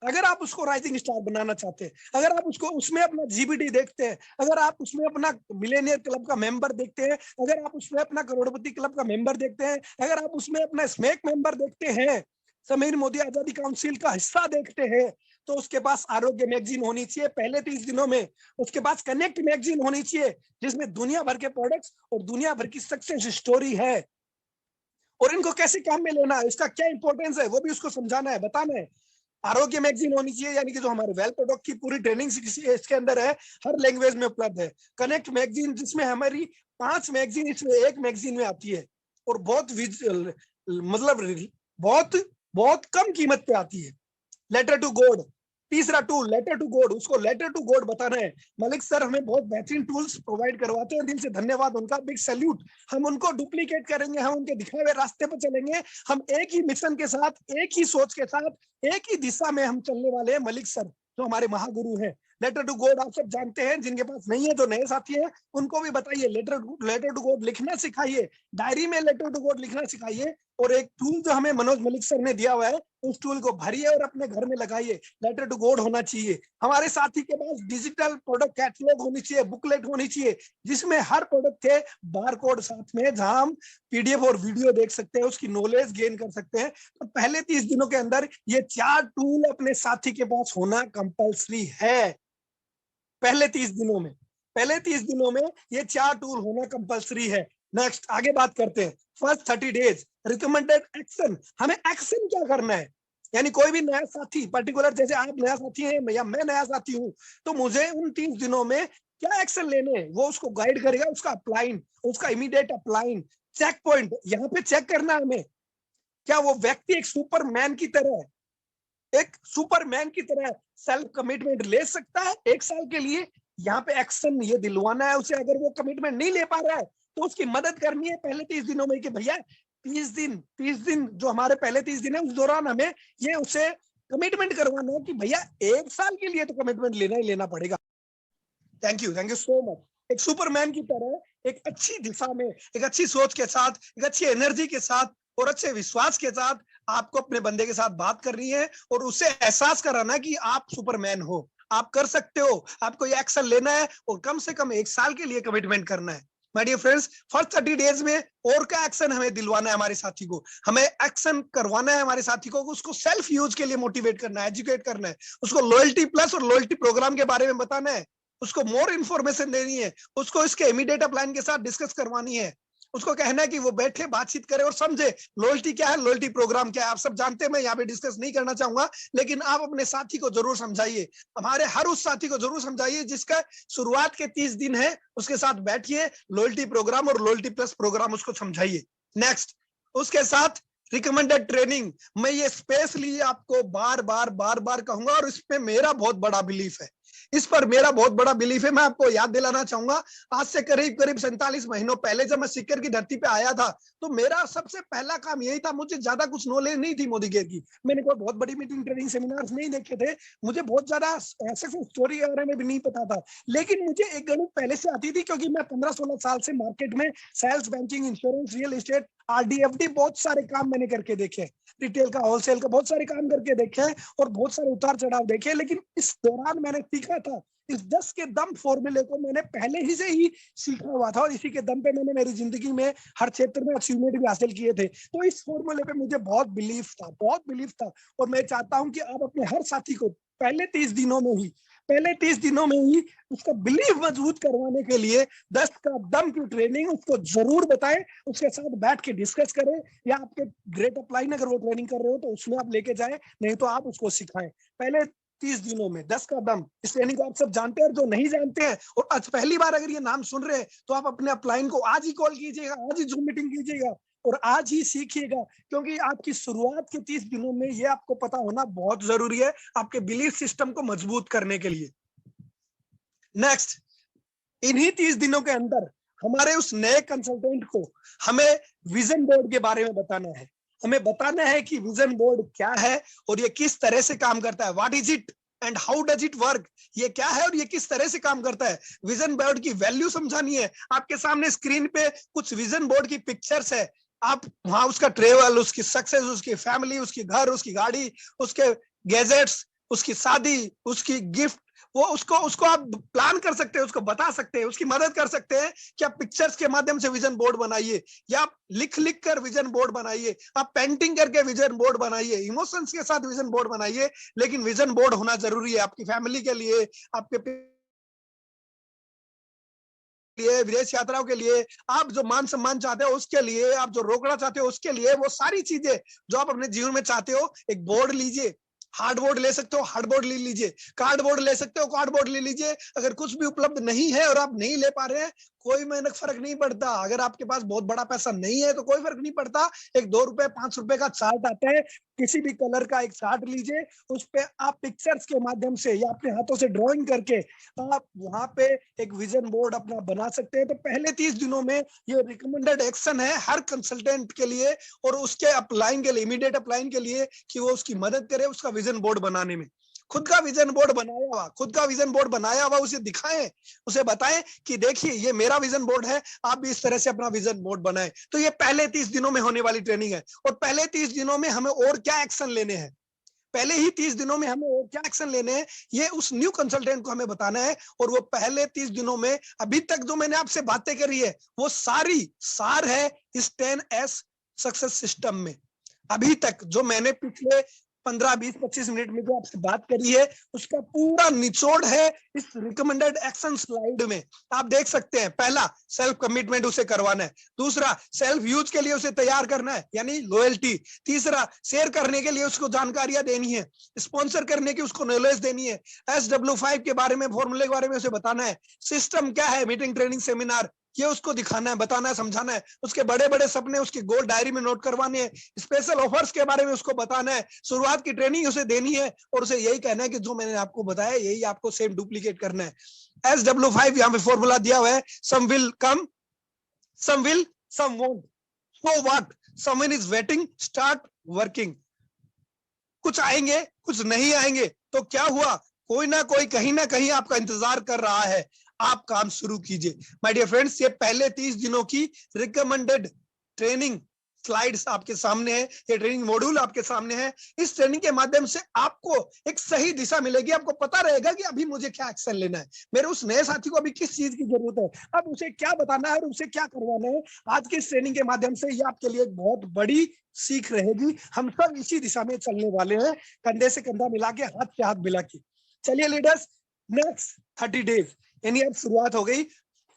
अगर आप उसको राइजिंग स्टार बनाना चाहते हैं, अगर आप उसको उसमें अपना जीबीडी देखते हैं, अगर आप उसमें अपना मिलेनियर क्लब का मेंबर देखते हैं, अगर आप उसमें अपना करोड़पति क्लब का मेंबर देखते हैं, अगर आप उसमें अपना स्मैक मेंबर देखते हैं, समीर मोदी आजादी काउंसिल का हिस्सा देखते हैं, तो उसके पास आरोग्य मैगजीन होनी चाहिए पहले 30 दिनों में। उसके पास कनेक्ट मैगजीन होनी चाहिए जिसमें दुनिया भर के प्रोडक्ट्स और दुनिया भर की सक्सेस स्टोरी है, और इनको कैसे काम में लेना है, इसका क्या इंपॉर्टेंस है, वो भी उसको समझाना है, बताना है। आरोग्य मैगजीन होनी चाहिए, यानी कि जो हमारे वेल प्रोडक्ट की पूरी ट्रेनिंग इसके अंदर है, हर लैंग्वेज में उपलब्ध है। कनेक्ट मैगजीन, जिसमें हमारी 5 मैगजीन इसमें एक मैगजीन में आती है, और बहुत मतलब बहुत बहुत कम कीमत पे आती है। लेटर टू गॉड, तीसरा टूल लेटर टू गॉड, उसको लेटर टू गॉड बताना है। मलिक सर हमें बहुत बेहतरीन टूल्स प्रोवाइड करवाते हैं, दिल से धन्यवाद उनका, बिग सैल्यूट। हम उनको डुप्लीकेट करेंगे, हम उनके दिखाए हुए रास्ते पर चलेंगे, हम एक ही मिशन के साथ, एक ही सोच के साथ, एक ही दिशा में हम चलने वाले हैं। मलिक सर जो हमारे महागुरु हैं, लेटर टू गॉड आप सब जानते हैं, जिनके पास नहीं है, जो नए साथी हैं, उनको भी बताइए, लेटर टू गॉड लिखना सिखाइए, डायरी में लेटर टू गॉड लिखना सिखाइए। और एक टूल जो हमें मनोज मलिक सर ने दिया हुआ है, उस टूल को भरिए और अपने घर में लगाइए। लेटर टू गॉड होना चाहिए। हमारे साथी के पास डिजिटल प्रोडक्ट कैटलॉग होनी चाहिए, बुकलेट होनी चाहिए, जिसमें हर प्रोडक्ट के बार कोड साथ में, जहां हम पीडीएफ और वीडियो देख सकते हैं, उसकी नॉलेज गेन कर सकते हैं। तो पहले 30 दिनों के अंदर ये 4 टूल अपने साथी के पास होना कंपलसरी है। पहले 30 दिनों में ये 4 टूल होना कंपलसरी है। नेक्स्ट आगे बात करते हैं। First 30 days recommended action. हमें एक्शन क्या करना है, यानी कोई भी नया साथी, पर्टिकुलर जैसे आप नया साथी हैं या मैं नया साथी हूं, तो मुझे उन 30 दिनों में क्या एक्शन लेने हैं, वो उसको गाइड करेगा। उसका अप्लाइन, उसका इमीडिएट अप्लाइन, चेक पॉइंट, यहाँ पे चेक करना है हमें, क्या वो व्यक्ति एक सुपरमैन की तरह है, एक सुपरमैन की तरह सेल्फ कमिटमेंट ले सकता है 1 साल के लिए। यहाँ पे एक्शन ये दिलवाना है उसे। अगर वो कमिटमेंट नहीं ले पा रहा है, तो उसकी मदद करनी है पहले 30 दिनों में, कि भैया 30 दिन जो हमारे पहले 30 दिन है, उस दौरान हमें ये उसे कमिटमेंट करवाना है कि भैया 1 साल के लिए तो कमिटमेंट लेना ही लेना पड़ेगा। Thank you so much. एक सुपरमैन की तरह, एक अच्छी दिशा में, एक अच्छी सोच के साथ, एक अच्छी एनर्जी के साथ और अच्छे विश्वास के साथ आपको अपने बंदे के साथ बात करनी है और उससे एहसास कराना कि आप सुपरमैन हो, आप कर सकते हो, आपको ये एक्शन लेना है और कम से कम 1 साल के लिए कमिटमेंट करना है। My dear friends, first 30 days में और का एक्शन हमें दिलवाना है हमारे साथी को, हमें एक्शन करवाना है हमारे साथी को, उसको सेल्फ यूज के लिए मोटिवेट करना है, एजुकेट करना है, उसको लॉयल्टी प्लस और लॉयल्टी प्रोग्राम के बारे में बताना है, उसको मोर इन्फॉर्मेशन देनी है, उसको इसके इमीडिएट अप्लाइन के साथ डिस्कस करवानी है, उसको कहना है कि वो बैठे बातचीत करे और समझे लॉयल्टी क्या है, लॉयल्टी प्रोग्राम क्या है। आप सब जानते हैं, मैं यहाँ पे डिस्कस नहीं करना चाहूंगा, लेकिन आप अपने साथी को जरूर समझाइए, हमारे हर उस साथी को जरूर समझाइए जिसका शुरुआत के 30 दिन है, उसके साथ बैठिए, लॉयल्टी प्रोग्राम और लॉयल्टी प्लस प्रोग्राम उसको समझाइए। नेक्स्ट, उसके साथ रिकमेंडेड ट्रेनिंग। मैं ये स्पेशली आपको बार बार कहूंगा और इसमें मेरा बहुत बड़ा बिलीफ है, इस पर मेरा बहुत बड़ा बिलीफ है। मैं आपको याद दिलाना चाहूंगा, आज से करीब 47 महीनों पहले जब मैं सीकर की धरती पे आया था, तो मेरा सबसे पहला काम यही था। मुझे ज्यादा कुछ नॉलेज नहीं थी मोदी केयर की, मैंने कोई बहुत बड़ी मीटिंग, ट्रेनिंग, सेमिनार्स नहीं देखे थे, मुझे बहुत ज्यादा सक्सेस स्टोरी के बारे में भी नहीं पता था, लेकिन मुझे एक गणित पहले से आती थी, क्योंकि मैं 15-16 साल से मार्केट में sales, banking, insurance, real estate, RD FD, बहुत सारे काम मैंने करके देखे, रिटेल का, होलसेल का, बहुत सारे काम करके देखे हैं और बहुत सारे उतार चढ़ाव देखे। लेकिन इस दौरान मैंने सीखा था, इस 10 के दम फॉर्मूले को मैंने पहले ही से ही सीखा हुआ था और इसी के दम पे मैंने मेरी जिंदगी में हर क्षेत्र में अचीवमेंट भी हासिल किए थे। तो इस फॉर्मूले पे मुझे बहुत बिलीफ था और मैं चाहता हूं कि आप अपने हर साथी को पहले 30 दिनों में ही उसका बिलीफ मजबूत करवाने के लिए 10 का दम की ट्रेनिंग उसको जरूर बताएं, उसके साथ बैठ के डिस्कस करें, या आपके ग्रेट अपलाइन अगर वो ट्रेनिंग कर रहे हो तो उसमें आप लेके जाएं, नहीं तो आप उसको सिखाएं। पहले 30 दिनों में 10 का दम, इस ट्रेनिंग को आप सब जानते हैं और जो नहीं जानते हैं और आज पहली बार अगर ये नाम सुन रहे हैं, तो आप अपने अपलाइन को आज ही कॉल कीजिएगा, आज ही जूम मीटिंग कीजिएगा और आज ही सीखिएगा, क्योंकि आपकी शुरुआत के 30 दिनों में ये आपको पता होना बहुत जरूरी है आपके बिलीफ सिस्टम को मजबूत करने के लिए। नेक्स्ट, इन्हीं 30 दिनों के अंदर हमारे उस नए कंसल्टेंट को हमें विजन बोर्ड के बारे में बताना है, हमें बताना है कि विजन बोर्ड क्या है और ये किस तरह से काम करता है, what is it and how does it work, ये क्या है और ये किस तरह से काम करता है। विजन बोर्ड की वैल्यू समझानी है। आपके सामने स्क्रीन पे कुछ विजन बोर्ड की पिक्चर्स है, आप वहां उसका ट्रेवल, उसकी सक्सेस, उसकी फैमिली, उसकी घर, उसकी गाड़ी, उसके गैजेट्स, उसकी शादी, उसकी गिफ्ट, वो उसको आप प्लान कर सकते हैं, उसको बता सकते हैं, उसकी मदद कर सकते हैं कि आप पिक्चर्स के माध्यम से विजन बोर्ड बनाइए, या आप लिख कर विजन बोर्ड बनाइए, आप पेंटिंग करके विजन बोर्ड बनाइए, इमोशंस के साथ विजन बोर्ड बनाइए, लेकिन विजन बोर्ड होना जरूरी है आपकी फैमिली के लिए, आपके लिए, विदेश यात्राओं के लिए, आप जो मान सम्मान चाहते हो उसके लिए, आप जो रोकना चाहते हो उसके लिए, वो सारी चीजें जो आप अपने जीवन में चाहते हो, एक बोर्ड लीजिए। हार्ड बोर्ड ले सकते हो, हार्ड बोर्ड ले लीजिए, कार्ड बोर्ड ले सकते हो, कार्ड बोर्ड ले लीजिए। अगर कुछ भी उपलब्ध नहीं है और आप नहीं ले पा रहे हैं, कोई मेहनत फर्क नहीं पड़ता। अगर आपके पास बहुत बड़ा पैसा नहीं है तो कोई फर्क नहीं पड़ता, एक 2 रुपए 5 रुपए का चार्ट आता है, किसी भी कलर का एक चार्ट लीजिए, उस पे आप पिक्चर्स के माध्यम से या अपने हाथों से ड्राइंग करके आप वहां पे एक विजन बोर्ड अपना बना सकते हैं। तो पहले 30 दिनों में ये रिकमेंडेड एक्शन है हर कंसल्टेंट के लिए और उसके अपलाइन के लिए, इमीडिएट अपलाइन के लिए, कि वो उसकी मदद करे उसका विजन बोर्ड बनाने में। खुद का विजन बोर्ड बनाया हुआ, खुद का विजन बोर्ड बनाया हुआ उसे दिखाएं, उसे बताएं कि देखिए ये मेरा विजन बोर्ड है, आप भी इस तरह से अपना विजन बोर्ड बनाएं। तो ये पहले 30 दिनों में होने वाली ट्रेनिंग है। और पहले 30 दिनों में हमें और क्या एक्शन लेने हैं, पहले ही 30 दिनों में हमें और क्या एक्शन लेने हैं, ये उस न्यू कंसल्टेंट को हमें बताना है। और वो पहले 30 दिनों में अभी तक जो मैंने आपसे बातें करी है वो सारी सार है इस 10S सक्सेस सिस्टम में। अभी तक जो मैंने पिछले 15, 20, 25 मिनट में जो आपसे बात करी है उसका पूरा निचोड़ है इस रिकमेंडेड एक्शन स्लाइड में। आप देख सकते हैं, पहला सेल्फ कमिटमेंट उसे करवाना है, दूसरा सेल्फ यूज के लिए उसे तैयार करना है यानी लॉयल्टी, तीसरा शेयर करने के लिए उसको जानकारियां देनी है, स्पॉन्सर करने की उसको नॉलेज देनी है, SW5 के बारे में, फॉर्मूले के बारे में उसे बताना है, सिस्टम क्या है, मीटिंग ट्रेनिंग सेमिनार ये उसको दिखाना है, बताना है, समझाना है, उसके बड़े बड़े सपने उसके गोल डायरी में नोट करवाने हैं, स्पेशल ऑफर्स के बारे में उसको बताना है, शुरुआत की ट्रेनिंग उसे देनी है और उसे यही कहना है कि जो मैंने आपको बताया यही आपको सेम डुप्लीकेट करना है। SW5 यहाँ पे फॉर्मूला दिया हुआ है, some will come, some will, some won't, so what, someone is waiting, start working. कुछ आएंगे, कुछ नहीं आएंगे तो क्या हुआ, कोई ना कोई कहीं ना कहीं आपका इंतजार कर रहा है, आप काम शुरू कीजिए। माय डियर फ्रेंड्स, ये पहले 30 दिनों की रिकमेंडेड ट्रेनिंग स्लाइड्स आपके सामने है, ये ट्रेनिंग मॉड्यूल आपके सामने है। इस ट्रेनिंग के माध्यम से आपको एक सही दिशा मिलेगी, आपको पता रहेगा कि अभी मुझे क्या एक्शन लेना है, मेरे उस नए साथी को अभी किस चीज की जरूरत है, अब उसे क्या बताना है और उसे क्या करवाना है। आज की इस ट्रेनिंग के माध्यम से ये आपके लिए एक बहुत बड़ी सीख रहेगी। हम सब इसी दिशा में चलने वाले हैं, कंधे से कंधा मिला के, हाथ से हाथ मिला के। चलिए लीडर्स, नेक्स्ट 30 डेज यानी अब शुरुआत हो गई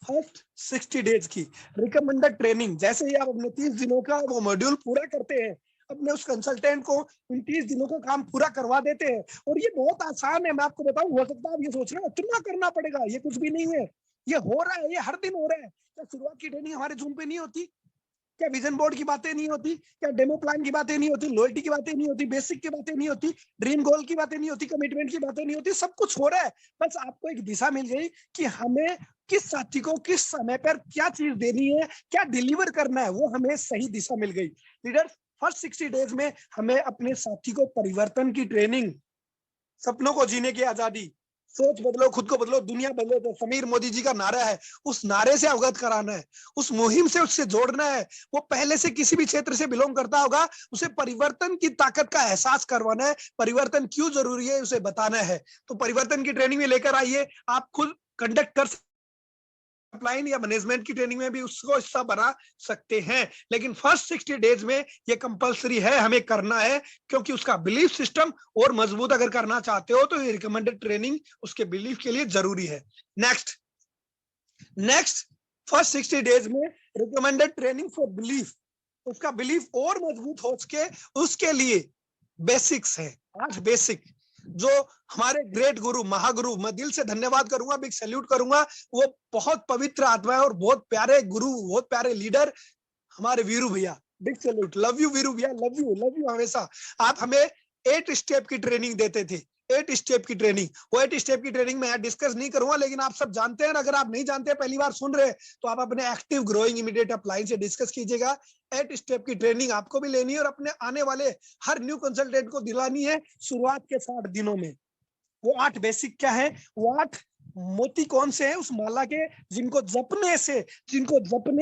फर्स्ट 60 डेज की रिकमेंडेड ट्रेनिंग। जैसे ही आप अपने 30 दिनों का वो मॉड्यूल पूरा करते हैं, अपने उस कंसल्टेंट को उन 30 दिनों का काम पूरा करवा देते हैं। और ये बहुत आसान है, मैं आपको बताऊं, हो सकता है आप ये सोच रहे हो इतना करना पड़ेगा, ये कुछ भी नहीं है, ये हो रहा है, ये हर दिन हो रहा है। क्या शुरुआत की ट्रेनिंग हमारे जूम पे नहीं होती? क्या विजन बोर्ड की बातें नहीं होती? क्या डेमो प्लान की बातें नहीं होती? लॉयल्टी की बातें नहीं होती? बेसिक की बातें नहीं होती? ड्रीम गोल की बातें नहीं होती? कमिटमेंट की बातें नहीं होती? सब कुछ हो रहा है। बस आपको एक दिशा मिल गई कि हमें किस साथी को किस समय पर क्या चीज देनी है, क्या डिलीवर करना है, वो हमें सही दिशा मिल गई। लीडर्स, फर्स्ट 60 डेज में हमें अपने साथी को परिवर्तन की ट्रेनिंग, सपनों को जीने की आजादी, सोच बदलो, खुद को बदलो, दुनिया बदलो, तो समीर मोदी जी का नारा है, उस नारे से अवगत कराना है, उस मुहिम से उससे जोड़ना है। वो पहले से किसी भी क्षेत्र से बिलोंग करता होगा, उसे परिवर्तन की ताकत का एहसास करवाना है, परिवर्तन क्यों जरूरी है उसे बताना है। तो परिवर्तन की ट्रेनिंग में लेकर आइए, आप खुद कंडक्ट कर अपलाइन या मैनेजमेंट की ट्रेनिंग में भी उसको हिस्सा बना सकते हैं। लेकिन फर्स्ट 60 डेज में ये कंपलसरी है, हमें करना है, क्योंकि उसका बिलीफ सिस्टम और मजबूत अगर करना चाहते हो तो ये रिकमेंडेड ट्रेनिंग उसके बिलीफ के लिए जरूरी है। नेक्स्ट फर्स्ट 60 डेज में रिकमेंडेड ट्रेनिंग फॉर बिलीफ, उसका बिलीफ और मजबूत हो सके उसके लिए बेसिक्स है, 8 बेसिक जो हमारे ग्रेट गुरु, महागुरु, मैं दिल से धन्यवाद करूंगा, बिग सैल्यूट करूंगा, वो बहुत पवित्र आत्मा है और बहुत प्यारे गुरु, बहुत प्यारे लीडर हमारे वीरू भैया। Big salute, love you Veeru भैया, लव यू हमेशा। आप हमें 8 स्टेप की ट्रेनिंग देते थे, 8 स्टेप की ट्रेनिंग, वो 8 स्टेप की ट्रेनिंग मैं डिस्कस नहीं करूंगा, लेकिन आप सब जानते हैं। अगर आप नहीं जानते, पहली बार सुन रहे हैं, तो आप अपने एक्टिव ग्रोइंग इमीडिएट अपलाइन से डिस्कस कीजिएगा। 8 स्टेप की ट्रेनिंग आपको भी लेनी है और अपने आने वाले हर न्यू कंसल्टेंट को दिलानी है शुरुआत के 60 दिनों में। वो 8 बेसिक क्या है, वो 8 मोती कौन से हैं उस माला के, जिनको जपने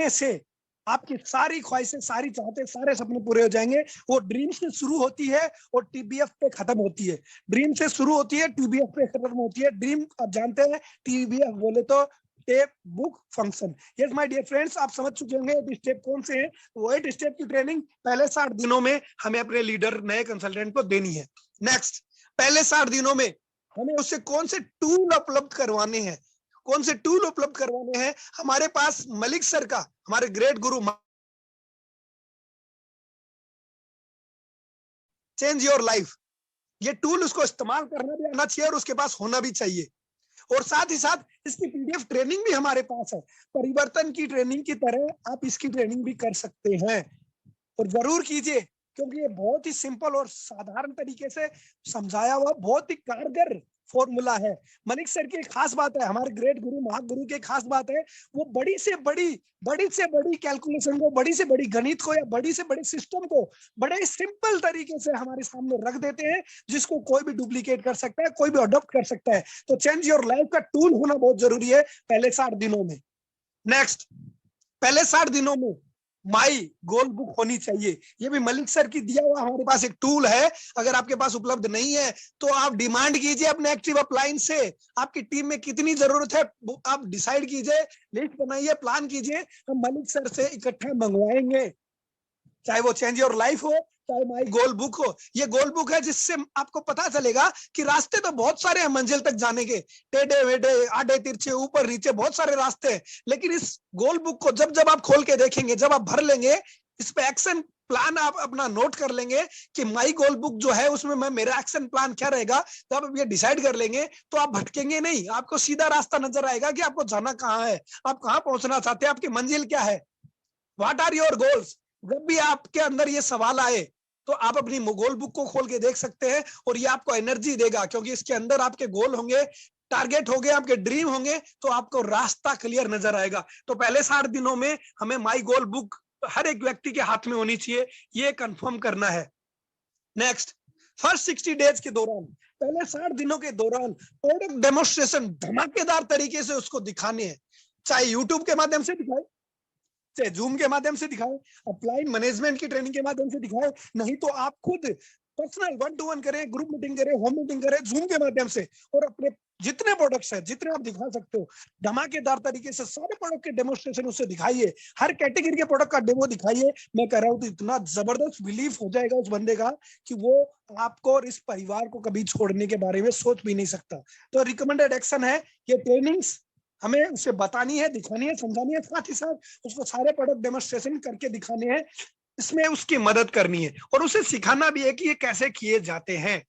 से आपकी सारी ख्वाहिशें, सारी चाहते, सारे सपने पूरे हो जाएंगे। वो ड्रीम से शुरू होती है और TBF पे खत्म होती है। ड्रीम से शुरू होती है, TBF पे खत्म होती है। ड्रीम आप जानते हैं, TBF बोले तो tape book function. Yes my dear friends, आप समझ चुके होंगे 8 स्टेप कौन से हैं। वो 8 स्टेप की ट्रेनिंग पहले 60 दिनों में हमें अपने लीडर, नए कंसल्टेंट को देनी है। नेक्स्ट, पहले 60 दिनों में हमें उससे कौन से टूल उपलब्ध करवाने हैं, कौन से टूल उपलब्ध करवाने हैं। हमारे पास मलिक सर का, हमारे great Guru, change your life, ये टूल उसको इस्तेमाल करना भी आना चाहिए और उसके पास होना भी चाहिए। और साथ ही साथ इसकी PDF ट्रेनिंग भी हमारे पास है। परिवर्तन की ट्रेनिंग की तरह आप इसकी ट्रेनिंग भी कर सकते हैं और जरूर कीजिए। क्योंकि ये बहुत ही सिंपल और साधारण तरीके से समझाया हुआ बहुत ही कारगर फॉर्मूला है। मलिक सर की एक खास बात है, हमारे ग्रेट गुरु महागुरु की खास बात है, वो बड़ी से बड़ी कैलकुलेशन को, बड़ी से बड़ी गणित को या बड़ी से बड़ी सिस्टम को बड़े सिंपल तरीके से हमारे सामने रख देते हैं, जिसको कोई भी डुप्लीकेट कर सकता है, कोई भी अडॉप्ट कर सकता है। तो चेंज योर लाइफ का टूल होना बहुत जरूरी है पहले 60 दिनों में। नेक्स्ट, पहले 60 दिनों में माई गोल बुक होनी चाहिए। ये भी मलिक सर की दिया हुआ हमारे पास एक टूल है। अगर आपके पास उपलब्ध नहीं है तो आप डिमांड कीजिए अपने एक्टिव अपलाइन से, आपकी टीम में कितनी जरूरत है आप डिसाइड कीजिए, लिस्ट बनाइए, प्लान कीजिए, हम मलिक सर से इकट्ठा मंगवाएंगे। चाहे वो चेंज योर लाइफ हो, चाहे माई गोल बुक हो। ये गोल बुक है जिससे आपको पता चलेगा कि रास्ते तो बहुत सारे हैं मंजिल तक जाने के, टेढ़े वेढ़े, आड़े तिरछे, ऊपर नीचे, बहुत सारे रास्ते हैं। लेकिन इस गोल बुक को जब जब आप खोल के देखेंगे, जब आप भर लेंगे, इस पे एक्शन प्लान आप अपना नोट कर लेंगे कि माई गोल बुक जो है उसमें मैं मेरा एक्शन प्लान क्या रहेगा, तब आप ये डिसाइड कर लेंगे तो आप भटकेंगे नहीं, आपको सीधा रास्ता नजर आएगा कि आपको जाना कहाँ है, आप कहाँ पहुंचना चाहते हैं, आपकी मंजिल क्या है, व्हाट आर योर गोल्स। जब भी आपके अंदर ये सवाल आए तो आप अपनी गोल बुक को खोल के देख सकते हैं और ये आपको एनर्जी देगा, क्योंकि इसके अंदर आपके गोल होंगे, टारगेट होंगे, आपके ड्रीम होंगे, तो आपको रास्ता क्लियर नजर आएगा। तो पहले 60 दिनों में हमें माई गोल बुक हर एक व्यक्ति के हाथ में होनी चाहिए, ये कंफर्म करना है। नेक्स्ट, फर्स्ट 60 डेज के दौरान, पहले 60 दिनों के दौरान प्रोडक्ट डेमोन्स्ट्रेशन धमाकेदार तरीके से उसको दिखाने हैं, चाहे यूट्यूब के माध्यम से दिखाए, चाहे जूम के माध्यम से दिखाए, अपलाइन मैनेजमेंट की ट्रेनिंग के माध्यम से दिखाए, नहीं तो आप खुद पर्सनल 1-to-1 करें, ग्रुप मीटिंग करें, होम मीटिंग करें जूम के माध्यम से, और अपने जितने प्रोडक्ट्स हैं, जितने आप दिखा सकते हो, धमाकेदार तरीके से सारे प्रोडक्ट के डेमोन्स्ट्रेशन उससे दिखाइए, हर कैटेगरी के प्रोडक्ट का डेमो दिखाइए। मैं कह रहा हूं तो इतना जबरदस्त बिलीफ हो जाएगा उस बंदे का कि वो आपको और इस परिवार को कभी छोड़ने के बारे में सोच भी नहीं सकता। तो रिकमेंडेड एक्शन है ये ट्रेनिंग्स हमें उसे बतानी है, दिखानी है, समझानी है, साथ ही साथ उसको सारे प्रोडक्ट डेमोन्स्ट्रेशन करके दिखाने हैं, इसमें उसकी मदद करनी है और उसे सिखाना भी है कि ये कैसे किए जाते हैं।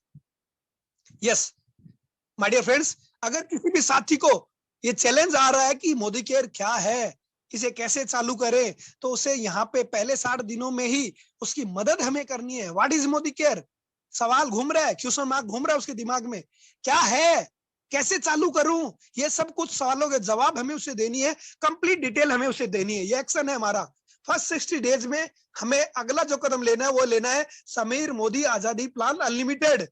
यस माय डियर फ्रेंड्स, अगर किसी भी साथी को ये चैलेंज आ रहा है कि मोदी केयर क्या है, इसे कैसे चालू करें, तो उसे यहाँ पे पहले 60 दिनों में ही उसकी मदद हमें करनी है। व्हाट इज मोदी केयर, सवाल घूम रहा है, क्वेश्चन मार्क घूम रहा है उसके दिमाग में, क्या है, कैसे चालू करूं, ये सब कुछ सवालों के जवाब हमें उसे देनी है, कंप्लीट डिटेल हमें उसे देनी है। ये एक्शन है हमारा। फर्स्ट 60 डेज में हमें अगला जो कदम लेना है वो लेना है समीर मोदी आजादी प्लान अनलिमिटेड।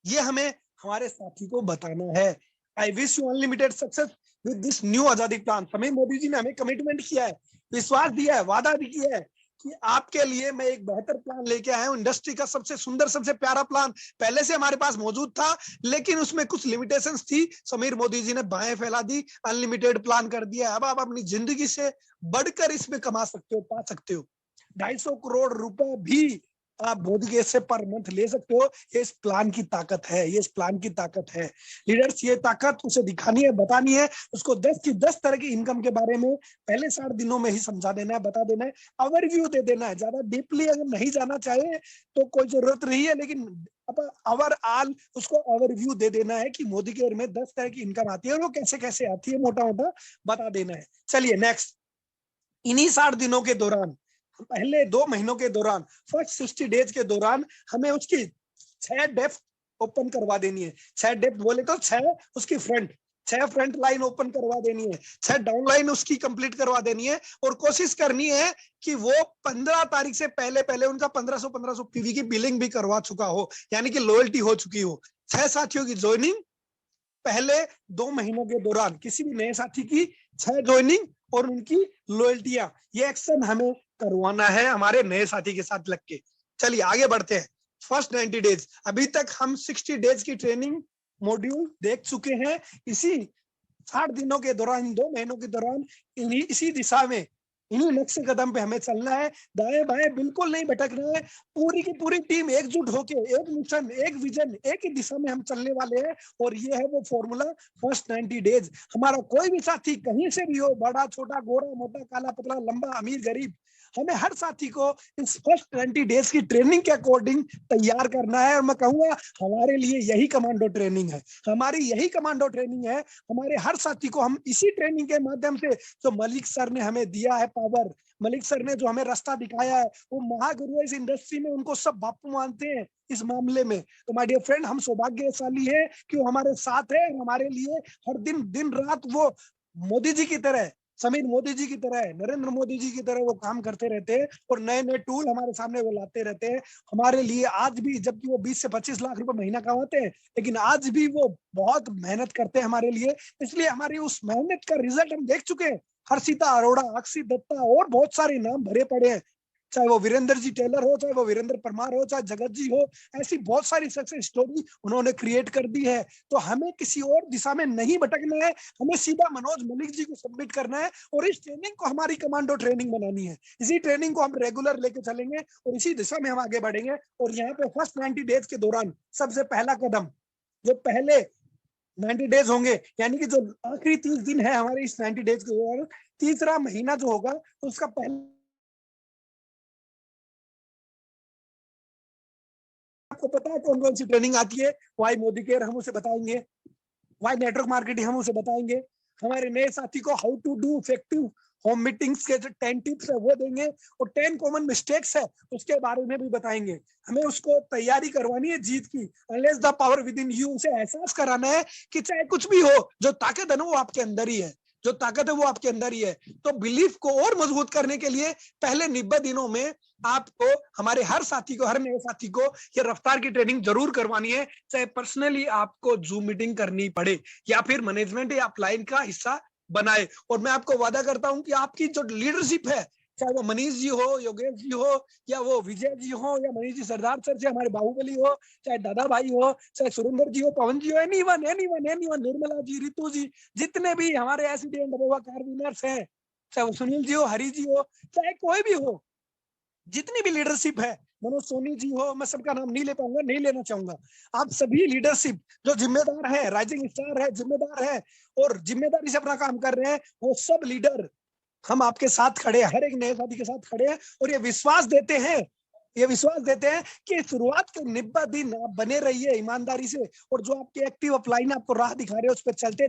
ये हमें हमारे साथी को बताना है। I wish you unlimited success with this new आजादी प्लान। समीर मोदी जी ने हमें कमिटमेंट किया है, विश्वास दिया है, वादा भी किया है कि आपके लिए मैं एक बेहतर प्लान लेके आया हूं। इंडस्ट्री का सबसे सुंदर, सबसे प्यारा प्लान पहले से हमारे पास मौजूद था, लेकिन उसमें कुछ लिमिटेशंस थी। समीर मोदी जी ने बाहें फैला दी, अनलिमिटेड प्लान कर दिया। अब आप अपनी जिंदगी से बढ़कर इसमें कमा सकते हो, पा सकते हो। 250 करोड़ रुपए भी आप मोदी केयर से पर मंथ ले सकते हो। ये इस प्लान की ताकत है, ये इस प्लान की ताकत है। लीडर्स ये ताकत उसे दिखानी है, बतानी है, उसको 10 की 10 तरह की इनकम के बारे में पहले 60 दिनों में ही समझा देना है, बता देना है, ओवरव्यू दे देना है। ज्यादा डीपली अगर नहीं जाना चाहे तो कोई जरूरत नहीं है, लेकिन ओवरऑल उसको ओवरव्यू दे देना है कि मोदी केयर में 10 तरह की इनकम आती है और वो कैसे कैसे आती है, मोटा मोटा बता देना है। चलिए नेक्स्ट, इन्हीं 60 दिनों के दौरान, पहले 2 महीनों के दौरान, फर्स्ट 60 डेज के दौरान हमें उसकी 6 डेप्थ ओपन करवा देनी है। 6 डेप्थ बोले तो 6 उसकी फ्रंट, 6 फ्रंट लाइन ओपन करवा देनी है, 6 डाउन लाइन उसकी कंप्लीट करवा देनी है। और कोशिश करनी है कि वो 15 तारीख से पहले पहले उनका 1500 पीवी की बिलिंग भी करवा चुका हो, यानी कि लॉयल्टी हो चुकी हो। 6 साथियों की ज्वाइनिंग पहले 2 महीनों के दौरान, किसी भी नए साथी की 6 ज्वाइनिंग और उनकी लॉयल्टियां, ये एक्शन हमें करवाना है हमारे नए साथी के साथ लग के। चलिए आगे बढ़ते हैं। फर्स्ट 90 डेज, अभी तक हम 60 डेज की ट्रेनिंग मॉड्यूल देख चुके हैं। इसी 60 दिनों के दौरान, इन 2 महीनों के दौरान इसी दिशा में, इन्हीं लक्ष्य कदम पे हमें चलना है, दाएं बाएं बिल्कुल नहीं भटकना है। पूरी की पूरी टीम एकजुट होके एक मिशन, एक विजन, एक ही दिशा में हम चलने वाले हैं। और ये है वो फॉर्मूला फर्स्ट 90 डेज। हमारा कोई भी साथी कहीं से भी हो, बड़ा छोटा, गोरा मोटा, काला पतला, लंबा, अमीर गरीब, हमें हर साथी को इस फर्स्ट 20 डेज की ट्रेनिंग के अकॉर्डिंग तैयार करना है। और मैं कहूंगा हमारे लिए यही कमांडो ट्रेनिंग है, हमारी यही कमांडो ट्रेनिंग है। हमारे हर साथी को हम इसी ट्रेनिंग के माध्यम से, जो मलिक सर ने हमें दिया है पावर, मलिक सर ने जो हमें रास्ता दिखाया है, वो महागुरु है इस इंडस्ट्री में, उनको सब बापू मानते हैं इस मामले में। तो माय डियर फ्रेंड, हम सौभाग्यशाली है कि वो हमारे साथ है, हमारे लिए हर दिन दिन रात वो मोदी जी की तरह, समीर मोदी जी की तरह, नरेंद्र मोदी जी की तरह वो काम करते रहते हैं और नए नए टूल हमारे सामने वो लाते रहते हैं हमारे लिए। आज भी, जबकि वो 20 से 25 लाख रुपए महीना कमाते हैं, लेकिन आज भी वो बहुत मेहनत करते हैं हमारे लिए। इसलिए हमारी उस मेहनत का रिजल्ट हम देख चुके हैं। हर्षिता अरोड़ा, अक्षित दत्ता और बहुत सारे नाम भरे पड़े हैं, चाहे वो वीरेंद्र जी टेलर हो, चाहे वो वीरेंद्र परमार हो, चाहे जगत जी हो। ऐसी बहुत सारी सक्सेस स्टोरी उन्होंने क्रिएट कर दी है। तो हमें किसी और दिशा में नहीं भटकना है, हमें सीधा मनोज मलिक जी को सबमिट करना है और इस ट्रेनिंग को हमारी कमांडो ट्रेनिंग बनानी है। इसी ट्रेनिंग को हम रेगुलर लेके चलेंगे और इसी दिशा में हम आगे बढ़ेंगे। और यहाँ पे फर्स्ट 90 डेज के दौरान सबसे पहला कदम, जो पहले 90 डेज होंगे, यानी कि जो आखिरी 30 दिन है हमारे इस 90 डेज के दौरान, तीसरा महीना जो होगा उसका पहले आपको पता है कौन कौन सी ट्रेनिंग आती है। वाई मोदी केयर हम उसे बताएंगे, वाई नेटवर्क मार्केटिंग हम उसे बताएंगे, हमारे नए साथी को how to do effective home meetings के जो 10 टिप्स है वो देंगे और 10 कॉमन मिस्टेक्स है उसके बारे में भी बताएंगे। हमें उसको तैयारी करवानी है जीत की। Unless the power with in you, उसे एहसास कराना है कि चाहे कुछ भी हो, जो ताकत है ना वो आपके अंदर ही है, जो ताकत है वो आपके अंदर ही है। तो बिलीफ को और मजबूत करने के लिए पहले 90 दिनों में आपको, हमारे हर साथी को, हर नए साथी को ये रफ्तार की ट्रेनिंग जरूर करवानी है, चाहे पर्सनली आपको जूम मीटिंग करनी पड़े या फिर मैनेजमेंट या अपलाइन का हिस्सा बनाए। और मैं आपको वादा करता हूं कि आपकी जो लीडरशिप है, चाहे वो मनीष जी हो, योगेश जी हो, या वो विजय जी हो, या मनीष जी सरदार सर से हमारे बाहुबली हो, चाहे दादा भाई हो, चाहे सुरेंद्र जी हो, पवन जी हो, anyone anyone anyone, Nirmala ji, Ritu जी, जितने भी हमारे एसडी एंड कार विनर्स हैं, चाहे वो सुनील जी हो, हरी जी हो, चाहे कोई भी हो, जितनी भी लीडरशिप है, मनोज सोनी जी हो, मैं सबका नाम नहीं ले पाऊंगा, नहीं लेना चाहूंगा। आप सभी लीडरशिप जो जिम्मेदार है, राइजिंग स्टार है, जिम्मेदार है और जिम्मेदारी से अपना काम कर रहे हैं, वो सब लीडर हम आपके साथ खड़े हैं, हर एक नए साथी के साथ खड़े हैं और ये विश्वास देते हैं, ये विश्वास देते हैं कि शुरुआत के 90 दिन आप बने रहिए ईमानदारी से, और जो आपके एक्टिव अपलाइन आपको राह दिखा रहे हैं उस पर चलते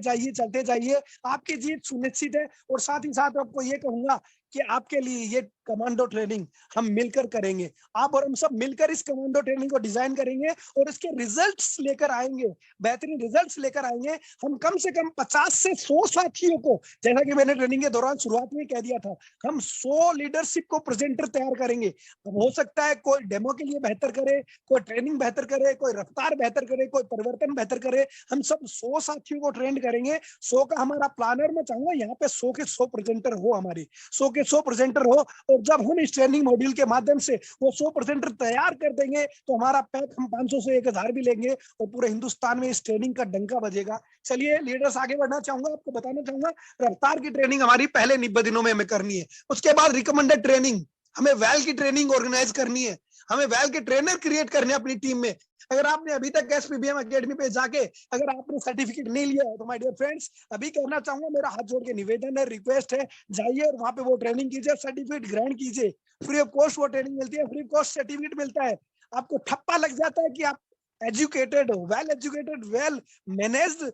जाइए, आपकी जीत सुनिश्चित है। और साथ ही साथ आपको ये कहूंगा कि आपके लिए ये कमांडो ट्रेनिंग हम मिलकर करेंगे, आप और हम सब मिलकर इस कमांडो ट्रेनिंग को डिजाइन करेंगे और इसके रिजल्ट्स लेकर आएंगे, बेहतरीन रिजल्ट्स लेकर आएंगे। हम कम से कम 50 से 100 साथियों को, जैसा कि मैंने ट्रेनिंग के दौरान शुरुआत में कह दिया था, हम 100 लीडरशिप को प्रेजेंटर तैयार करेंगे। अब हो सकता है कोई डेमो के लिए बेहतर करे, कोई ट्रेनिंग बेहतर करे, कोई रफ्तार बेहतर करे, कोई परिवर्तन बेहतर करे, हम सब 100 साथियों को ट्रेंड करेंगे। 100 का हमारा प्लानर, मैं चाहूंगा यहाँ पे 100 के 100 प्रेजेंटर हो, हमारे 100 के 100 प्रेजेंटर हो। और जब हम इस ट्रेनिंग मॉड्यूल के माध्यम से वो 100 प्रेजेंटर तैयार कर देंगे तो हमारा पैक हम 500 से 1000 भी लेंगे और पूरे हिंदुस्तान में इस ट्रेनिंग का डंका बजेगा। चलिए लीडर्स, आगे बढ़ना चाहूंगा, आपको बताना चाहूंगा, रफ्तार की ट्रेनिंग हमारी पहले 90 दिनों में हमें करनी है। उसके बाद रिकमेंडेड ट्रेनिंग, हमें वेल की ट्रेनिंग ऑर्गेनाइज करनी है, हमें वेल के ट्रेनर क्रिएट करने अपनी टीम में। अगर आपने अभी तक एसपीबीएम एकेडमी पे जाके अगर आपने सर्टिफिकेट नहीं लिया है तो माय डियर फ्रेंड्स, अभी कहना चाहूंगा, मेरा हाथ जोड़ के निवेदन है, रिक्वेस्ट है, जाइए और वहां पे वो ट्रेनिंग कीजिए, सर्टिफिकेट ग्रहण कीजिए, फ्री ऑफ कॉस्ट वो ट्रेनिंग मिलती है, फ्री ऑफ कॉस्ट सर्टिफिकेट मिलता है। आपको ठप्पा लग जाता है कि आप एजुकेटेड हो, well educated, well managed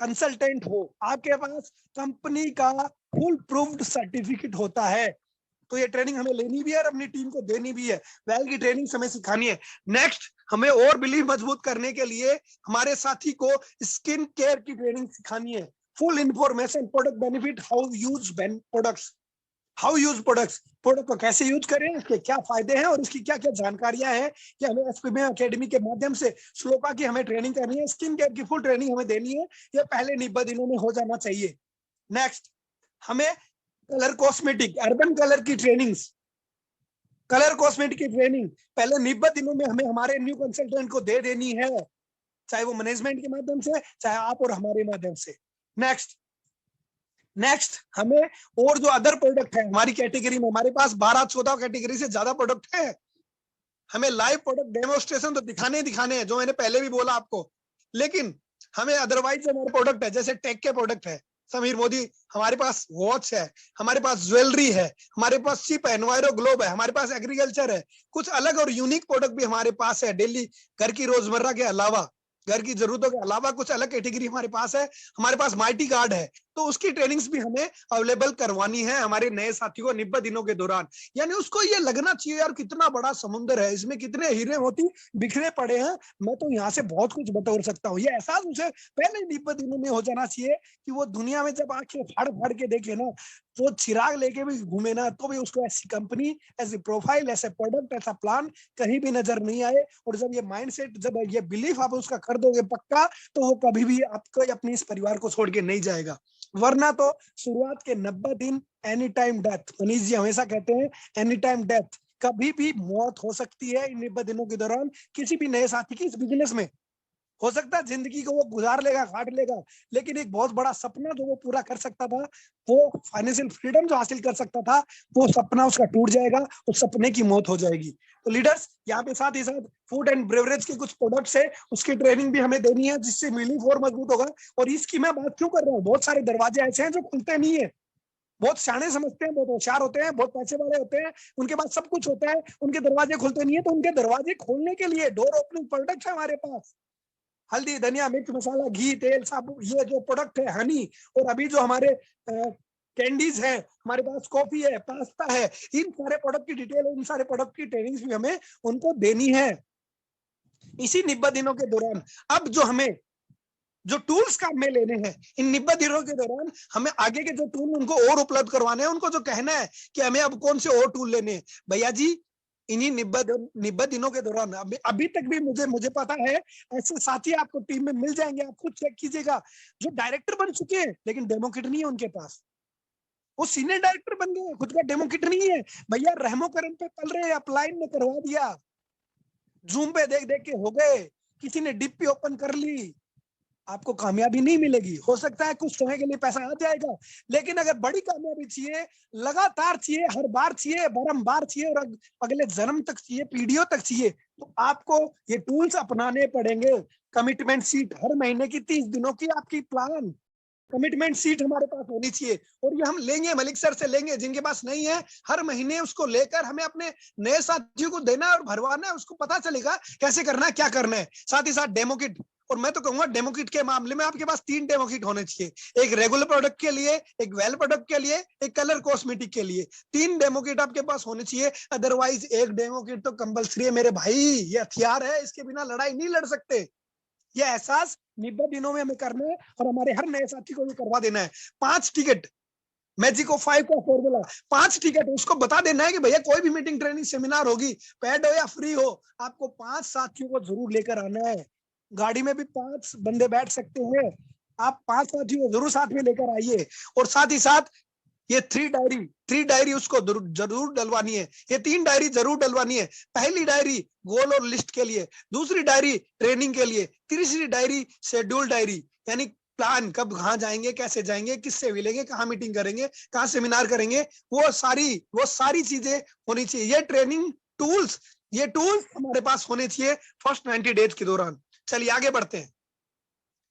consultant हो, आपके पास कंपनी का फुल प्रूव्ड सर्टिफिकेट होता है। तो ये ट्रेनिंग हमें लेनी भी है और अपनी टीम को देनी भी है, वेल की ट्रेनिंग हमें सिखानी है। नेक्स्ट, हमें और बिलीव मजबूत करने के लिए हमारे साथी को स्किन केयर की ट्रेनिंग सिखानी है। Full information, product benefit, how use products, how use products, product को कैसे यूज करें, इसके क्या फायदे हैं और इसकी क्या क्या जानकारियां हैं, कि हमें एसपीबीएम एकेडमी के माध्यम से श्लोका की हमें ट्रेनिंग करनी है, स्किन केयर की फुल ट्रेनिंग हमें देनी है, ये पहले 90 दिनों में हो जाना चाहिए। नेक्स्ट, हमें कलर कॉस्मेटिक, अर्बन कलर की ट्रेनिंग्स, कलर कॉस्मेटिक की ट्रेनिंग पहले 90 दिनों में हमें हमारे न्यू कंसल्टेंट को दे देनी है, चाहे वो मैनेजमेंट के माध्यम से, चाहे आप और हमारे माध्यम से। नेक्स्ट हमें और जो अदर प्रोडक्ट है हमारी कैटेगरी में, हमारे पास 12-14 कैटेगरी से ज्यादा प्रोडक्ट है, हमें लाइव प्रोडक्ट डेमोस्ट्रेशन तो दिखाने हैं, जो मैंने पहले भी बोला आपको, लेकिन हमें अदरवाइज हमारे प्रोडक्ट है, जैसे टेक के प्रोडक्ट है, समीर मोदी, हमारे पास वॉच है, हमारे पास ज्वेलरी है, हमारे पास शिप है, एनवायरो ग्लोब है, हमारे पास एग्रीकल्चर है, कुछ अलग और यूनिक प्रोडक्ट भी हमारे पास है। डेली घर की रोजमर्रा के अलावा, घर की जरूरतों के अलावा कुछ अलग कैटेगरी हमारे पास है, हमारे पास माइटी कार्ड है। तो उसकी ट्रेनिंग्स भी हमें अवेलेबल करवानी है हमारे नए साथी को 90 दिनों के दौरान। यानी उसको ये लगना चाहिए यार कितना बड़ा समुद्र है, इसमें कितने हीरे मोती बिखरे पड़े हैं, मैं तो यहाँ से बहुत कुछ बटोर सकता हूँ। ये एहसास उसे पहले 90 दिनों में हो जाना चाहिए कि वो दुनिया में जब आंखें फाड़ फाड़ के देखे ना, तो चिराग लेके भी घूमे ना, तो भी उसको ऐसी कंपनी, ऐसी प्रोफाइल, ऐसे प्रोडक्ट, ऐसा प्लान कहीं भी नजर नहीं आए। और जब ये माइंडसेट, जब ये बिलीफ आप उसका कर दोगे पक्का, तो वो कभी भी आपको अपनी इस परिवार को छोड़ के नहीं जाएगा। वरना तो शुरुआत के 90 दिन any time death, Manish ji हमेशा कहते हैं एनी टाइम डेथ, कभी भी मौत हो सकती है इन 90 दिनों के दौरान किसी भी नए साथी की इस बिजनेस में। हो सकता है जिंदगी को वो गुजार लेगा, काट लेगा, लेकिन एक बहुत बड़ा सपना जो वो पूरा कर सकता था, वो फाइनेंशियल फ्रीडम जो हासिल कर सकता था, वो सपना उसका टूट जाएगा, उस सपने की मौत हो जाएगी। तो लीडर्स, यहाँ पे साथ ही साथ फूड एंड ब्रेवरेज के कुछ प्रोडक्ट्स है, उसकी ट्रेनिंग भी हमें देनी है, जिससे मिलीफ और मजबूत होगा। और इसकी मैं बात क्यों कर रहा हूँ, बहुत सारे दरवाजे ऐसे हैं जो खुलते नहीं है। बहुत सियाने समझते हैं, बहुत होशियार होते हैं, बहुत पैसे वाले होते हैं, उनके पास सब कुछ होता है, उनके दरवाजे खुलते नहीं है। तो उनके दरवाजे खोलने के लिए डोर ओपनिंग प्रोडक्ट है हमारे पास। हल्दी, धनिया, मिर्च मसाला, घी, तेल, साबुन, ये जो प्रोडक्ट है, हनी, और अभी जो हमारे कैंडीज है, हमारे पास कॉफी है, पास्ता है, इन सारे प्रोडक्ट की डिटेल, इन सारे प्रोडक्ट की ट्रेनिंग्स भी हमें उनको देनी है इसी 90 दिनों के दौरान। अब जो हमें जो टूल्स काम में लेने हैं इन 90 दिनों के दौरान, हमें आगे के जो टूल उनको और उपलब्ध करवाने हैं, उनको जो कहना है कि हमें अब कौन से और टूल लेने हैं, भैया जी इन्हीं 90 दिनों के दौरान अभी तक भी मुझे पता है ऐसे साथी आपको टीम में मिल जाएंगे, आप खुद चेक कीजिएगा, जो डायरेक्टर बन चुके हैं लेकिन डेमो किट नहीं है उनके पास। वो सीनियर डायरेक्टर बन गए, खुद का डेमो किट नहीं है। भैया रहमो करम पे पल रहे, अपलाइन में करवा दिया, जूम पे देख देख के हो गए, किसी ने डिप पे ओपन कर ली, आपको कामयाबी नहीं मिलेगी। हो सकता है कुछ समय के लिए पैसा आ जाएगा, लेकिन अगर बड़ी कामयाबी चाहिए, लगातार चाहिए, हर बार चाहिए, बारंबार चाहिए, और अगले जन्म तक चाहिए, पीढ़ियों तक चाहिए, तो आपको ये टूल्स अपनाने पड़ेंगे। कमिटमेंट सीट हर महीने की 30 दिनों की आपकी प्लान कमिटमेंट सीट हमारे पास होनी चाहिए, और ये हम लेंगे, मलिक सर से लेंगे, जिनके पास नहीं है हर महीने उसको लेकर हमें अपने नए साथियों को देना है और भरवाना है। उसको पता चलेगा कैसे करना है, क्या करना है। साथ ही साथ डेमो किट, और मैं तो कहूंगा डेमो किट के मामले में आपके पास 3 डेमो किट होने चाहिए, एक रेगुलर प्रोडक्ट के लिए, एक वेल प्रोडक्ट के लिए, एक कलर कॉस्मेटिक के लिए। 3 डेमो किट आपके पास होने चाहिए, अदरवाइज एक डेमो किट तो कंपलसरी है मेरे भाई, ये हथियार है, इसके बिना लड़ाई नहीं लड़ सकते। ये एहसास 90 दिनों में हमें करना है और हमारे हर नए साथी को भी करवा देना है। 5 टिकट मैजिको 5 का फॉर्मूला, 5 टिकट उसको बता देना है कि भैया कोई भी मीटिंग, ट्रेनिंग, सेमिनार होगी, पेड हो या फ्री हो, आपको 5 साथियों को जरूर लेकर आना है। गाड़ी में भी 5 बंदे बैठ सकते हैं, आप 5 साथियों को जरूर साथ में लेकर आइए। और साथ ही साथ ये 3 डायरी उसको जरूर डलवानी है, ये 3 डायरी जरूर डलवानी है। पहली डायरी गोल और लिस्ट के लिए, दूसरी डायरी ट्रेनिंग के लिए, तीसरी डायरी शेड्यूल डायरी, यानी प्लान, कब कहाँ जाएंगे, कैसे जाएंगे, किससे मिलेंगे, कहाँ मीटिंग करेंगे, कहाँ सेमिनार करेंगे, वो सारी चीजें होनी चाहिए। ये ट्रेनिंग टूल्स, ये टूल्स हमारे पास होने चाहिए फर्स्ट 90 डेज के दौरान। चलिए आगे बढ़ते हैं।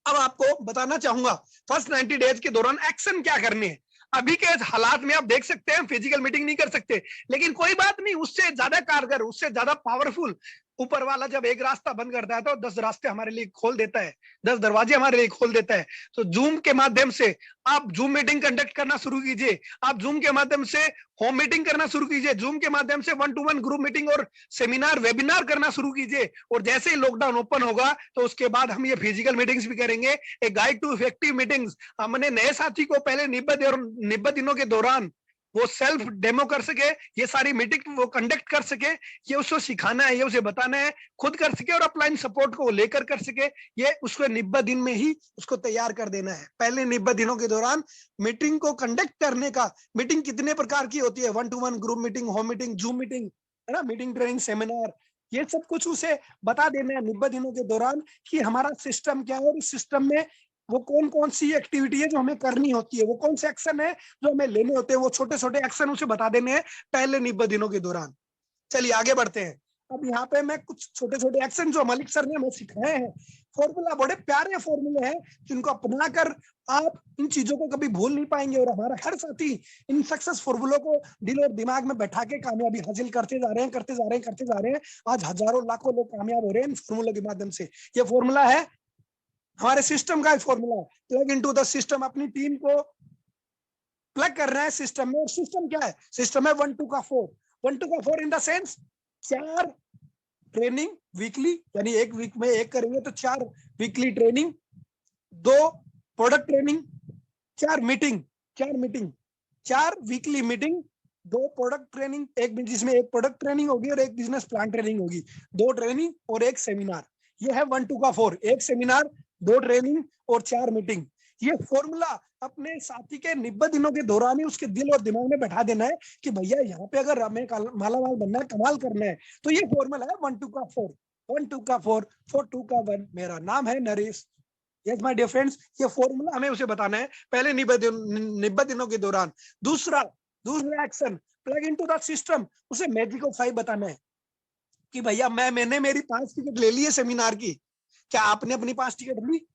अब आपको बताना चाहूंगा फर्स्ट 90 डेज के दौरान एक्शन क्या करने हैं। अभी के हालात में आप देख सकते हैं फिजिकल मीटिंग नहीं कर सकते, लेकिन कोई बात नहीं, उससे ज्यादा कारगर, उससे ज्यादा पावरफुल ऊपर वाला जब एक रास्ता बंद करता है तो 10 रास्ते हमारे लिए खोल देता है, 10 दरवाजे हमारे लिए खोल देता है। तो जूम के माध्यम से आप जूम मीटिंग कंडक्ट करना शुरू कीजिए, आप जूम के माध्यम से होम मीटिंग करना शुरू कीजिए, जूम के माध्यम से 1-to-1 ग्रुप मीटिंग और सेमिनार, वेबिनार करना शुरू कीजिए। और जैसे ही लॉकडाउन ओपन होगा तो उसके बाद हम ये फिजिकल मीटिंग्स भी करेंगे, एक गाइड टू इफेक्टिव मीटिंग्स। हमने नए साथी को पहले 90 दिनों के दौरान वो सेल्फ डेमो कर सके, ये सारी मीटिंग वो कंडक्ट कर सके, ये उसको सिखाना है, ये उसे बताना है, खुद कर सके और अपलाइन सपोर्ट को लेकर कर सके। ये उसको 90 दिन में ही उसको तैयार कर देना है। पहले 90 दिनों के दौरान मीटिंग को कंडक्ट करने का, मीटिंग कितने प्रकार की होती है, 1-to-1 group meeting, home meeting, zoom meeting, है ना, मीटिंग, ट्रेनिंग, सेमिनार, ये सब कुछ उसे बता देना है 90 दिनों के दौरान कि हमारा सिस्टम क्या है, और इस सिस्टम में वो कौन कौन सी एक्टिविटी है जो हमें करनी होती है, वो कौन से एक्शन है जो हमें लेने होते हैं, वो छोटे छोटे एक्शन उसे बता देने हैं पहले 90 दिनों के दौरान। चलिए आगे बढ़ते हैं। अब यहाँ पे मैं कुछ छोटे छोटे एक्शन जो मलिक सर ने हमें सिखाए हैं, फॉर्मूला, बड़े प्यारे फॉर्मूले हैं जिनको अपनाकर आप इन चीजों को कभी भूल नहीं पाएंगे। और हमारा हर साथी इन सक्सेस फॉर्मूलों को दिल और दिमाग में बैठा के कामयाबी हासिल करते जा रहे हैं, करते जा रहे हैं, करते जा रहे हैं। आज हजारों लाखों लोग कामयाब हो रहे हैं इन फॉर्मूलों के माध्यम से। ये फॉर्मूला है हमारे सिस्टम का फॉर्मूला है, प्लग इनटू द सिस्टम, अपनी टीम को प्लग कर रहे हैं सिस्टम में। और सिस्टम क्या है? सिस्टम है 1 2 का 4, 1 2 का 4 in the sense 4 training weekly, यानी एक वीक में एक करेंगे तो 4 weekly training, 2 product training, 4 meeting, 4 weekly meeting, 2 product training, एक जिसमें एक प्रोडक्ट ट्रेनिंग होगी और एक बिजनेस प्लान ट्रेनिंग होगी, 2 ट्रेनिंग और एक सेमिनार। ये है 1 2 का 4, एक सेमिनार, 2 ट्रेनिंग और 4 मीटिंग। ये फॉर्मूला अपने साथी के 90 दिनों के दौरान ही उसके दिल और दिमाग में बैठा देना है कि भैया यहाँ पे अगर हमें मालामाल बनना है, कमाल करना है, तो ये फॉर्मूला है 1 2 का 4, 1 2 का 4, 4 2 का 1। मेरा नाम है Naresh. Yes my dear friends, ये फॉर्मूला हमें उसे बताना है पहले 90 दिनों के दौरान। दूसरा action, plug into the system, उसे मैजिक ऑफ 5 बताना है कि भैया मैंने मेरी 5 टिकट ले ली है सेमिनार की, क्या आपने अपनी 5 टिकट ली?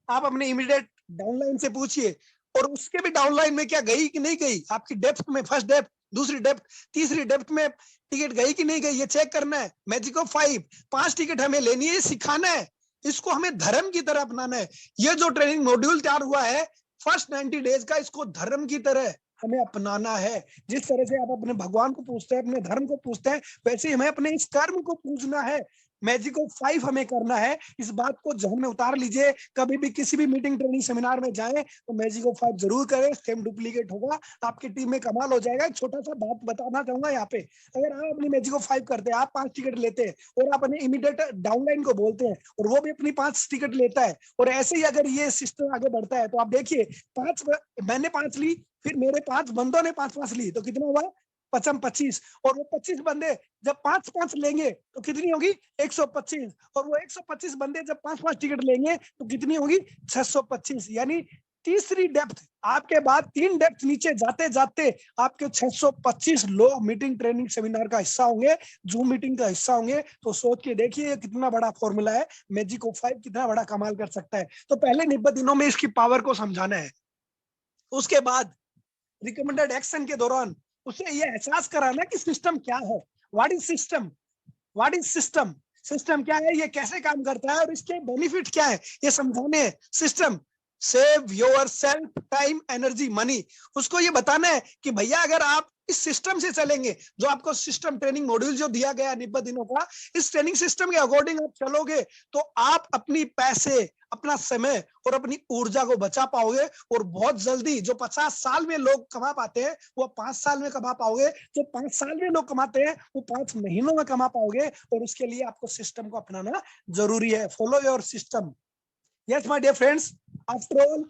आप अपने इमीडिएट डाउनलाइन से पूछिए, और उसके भी डाउनलाइन में क्या गई कि नहीं गई, आपकी डेप्थ में, फर्स्ट डेप्थ, दूसरी डेप्थ, तीसरी डेप्थ में टिकट गई कि नहीं गई, ये चेक करना है। मैजिक ऑफ 5, 5 टिकट हमें लेनी है, सिखाना है, इसको हमें धर्म की तरह अपनाना है। ये जो ट्रेनिंग मॉड्यूल तैयार हुआ है फर्स्ट 90 डेज का, इसको धर्म की तरह हमें अपनाना है। जिस तरह से आप अपने भगवान को पूछते हैं, अपने धर्म को पूछते हैं, वैसे ही हमें अपने इस कर्म को पूछना है। मैजिक ऑफ 5 हमें करना है। इस बात को जहन में उतार लीजिए, कभी भी किसी भी मीटिंग ट्रेनिंग सेमिनार में जाएं तो मैजिक ऑफ 5 जरूर करें, सेम डुप्लीकेट होगा, आपकी टीम में कमाल हो जाएगा। एक छोटा सा बात बताना चाहूंगा यहाँ पे, अगर आप अपनी मैजिक ऑफ 5 करते हैं, आप 5 टिकट लेते हैं और आप अपने इमीडिएट डाउनलाइन को बोलते हैं और वो भी अपनी 5 टिकट लेता है, और ऐसे ही अगर ये सिस्टम आगे बढ़ता है तो आप देखिए, 5 मैंने 5 ली, फिर मेरे 5 बंदों ने 5 ली, तो कितना हुआ? 25, और वो 25 बंदे जब 5 लेंगे तो कितनी होगी? 125, और वो 125 बंदे जब 5 टिकट लेंगे तो कितनी होगी? 625। यानी तीसरी डेप्थ, आपके बाद 3 डेप्थ नीचे जाते जाते आपके 625 लोग मीटिंग ट्रेनिंग सेमिनार का हिस्सा होंगे, जूम मीटिंग का हिस्सा होंगे। तो सोच के देखिए कितना बड़ा फॉर्मूला है, मैजिक ऑफ 5 कितना बड़ा कमाल कर सकता है। तो पहले 90 दिनों में इसकी पावर को समझाना है। उसके बाद रिकमेंडेड एक्शन के दौरान उसे ये एहसास कराना कि सिस्टम क्या है, what is system, what is system, system क्या है, ये कैसे काम करता है और इसके बेनिफिट क्या है, ये समझाने हैं। System save your self time energy money, उसको ये बताना है कि भैया अगर आप इस सिस्टम से चलेंगे, जो आपको सिस्टम ट्रेनिंग मॉड्यूल जो दिया गया 90 दिनों का, इस ट्रेनिंग सिस्टम के अकॉर्डिंग आप चलोगे तो आप अपनी पैसे, अपना समय और अपनी ऊर्जा को बचा पाओगे, और बहुत जल्दी जो 50 साल में लोग कमा पाते हैं वो 5 साल में कमा पाओगे, जो 5 साल में लोग कमाते हैं वो 5 महीनों में कमा पाओगे। और उसके लिए आपको सिस्टम को अपनाना जरूरी है। Follow your system. Yes my dear friends, after all,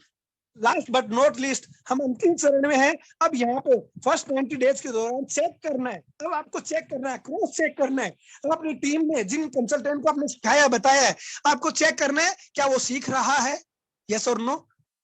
last but not least, हम अंतिम चरण में हैं। अब यहाँ पे फर्स्ट 90 डेज के दौरान चेक करना है, अब आपको चेक करना है, क्रॉस चेक करना है। अब अपनी टीम में जिन कंसल्टेंट को आपने सिखाया, बताया है, आपको चेक करना है क्या वो सीख रहा है, यस और नो,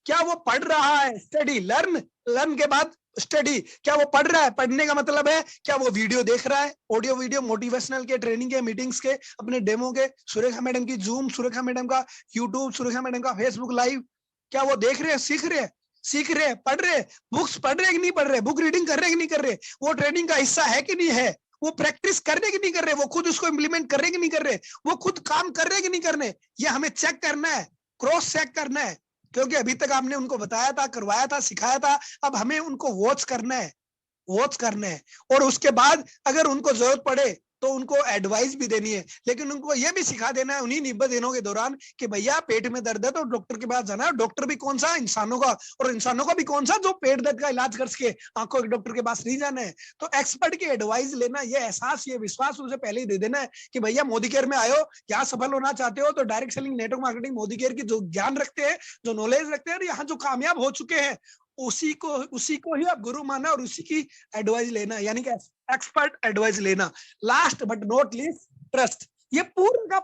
क्या वो पढ़ रहा है, स्टडी, लर्न के बाद स्टडी, क्या वो पढ़ रहा है, पढ़ने का मतलब है क्या वो वीडियो देख रहा है, ऑडियो वीडियो मोटिवेशनल के, ट्रेनिंग के, मीटिंग्स के, अपने डेमो के, सुरेखा मैडम की जूम, सुरेखा मैडम का यूट्यूब, सुरेखा मैडम का फेसबुक लाइव, क्या वो देख रहे हैं, सीख रहे हैं, पढ़ रहे, बुक्स पढ़ रहे कि नहीं पढ़ रहे, बुक रीडिंग कर रहे कि नहीं कर रहे, वो ट्रेनिंग का हिस्सा है कि नहीं है, वो प्रैक्टिस कर रहे कि नहीं कर रहे, वो खुद उसको इम्प्लीमेंट कर रहे कि नहीं कर रहे, वो खुद काम कर रहे कि नहीं कर रहे, ये हमें चेक करना है, क्रॉस चेक करना है। क्योंकि अभी तक आपने उनको बताया था, करवाया था, सिखाया था, अब हमें उनको वॉच करना है, और उसके बाद अगर उनको जरूरत पड़े तो उनको एडवाइस भी देनी है, लेकिन उनको यह भी सिखा देना है उन्हीं 90 दिनों के दौरान कि भैया पेट में दर्द है तो डॉक्टर के पास जाना है। डॉक्टर भी कौन सा, इंसानों का, और इंसानों का भी कौन सा, जो पेट दर्द का इलाज कर सके, आंखों के डॉक्टर के पास नहीं जाना है। तो एक्सपर्ट की एडवाइस लेना, ये एहसास, ये विश्वास उसे पहले ही दे देना है कि भैया मोदी केयर में आयो, क्या सफल होना चाहते हो तो direct selling, network marketing, Modi care की जो ज्ञान रखते हैं, जो नॉलेज रखते हैं, यहाँ जो कामयाब हो चुके हैं, उसी को ही आप गुरु माना और उसी की एडवाइस लेना, यानी कि एक्सपर्ट एडवाइस लेना। Last but not least, trust. ये पूरा का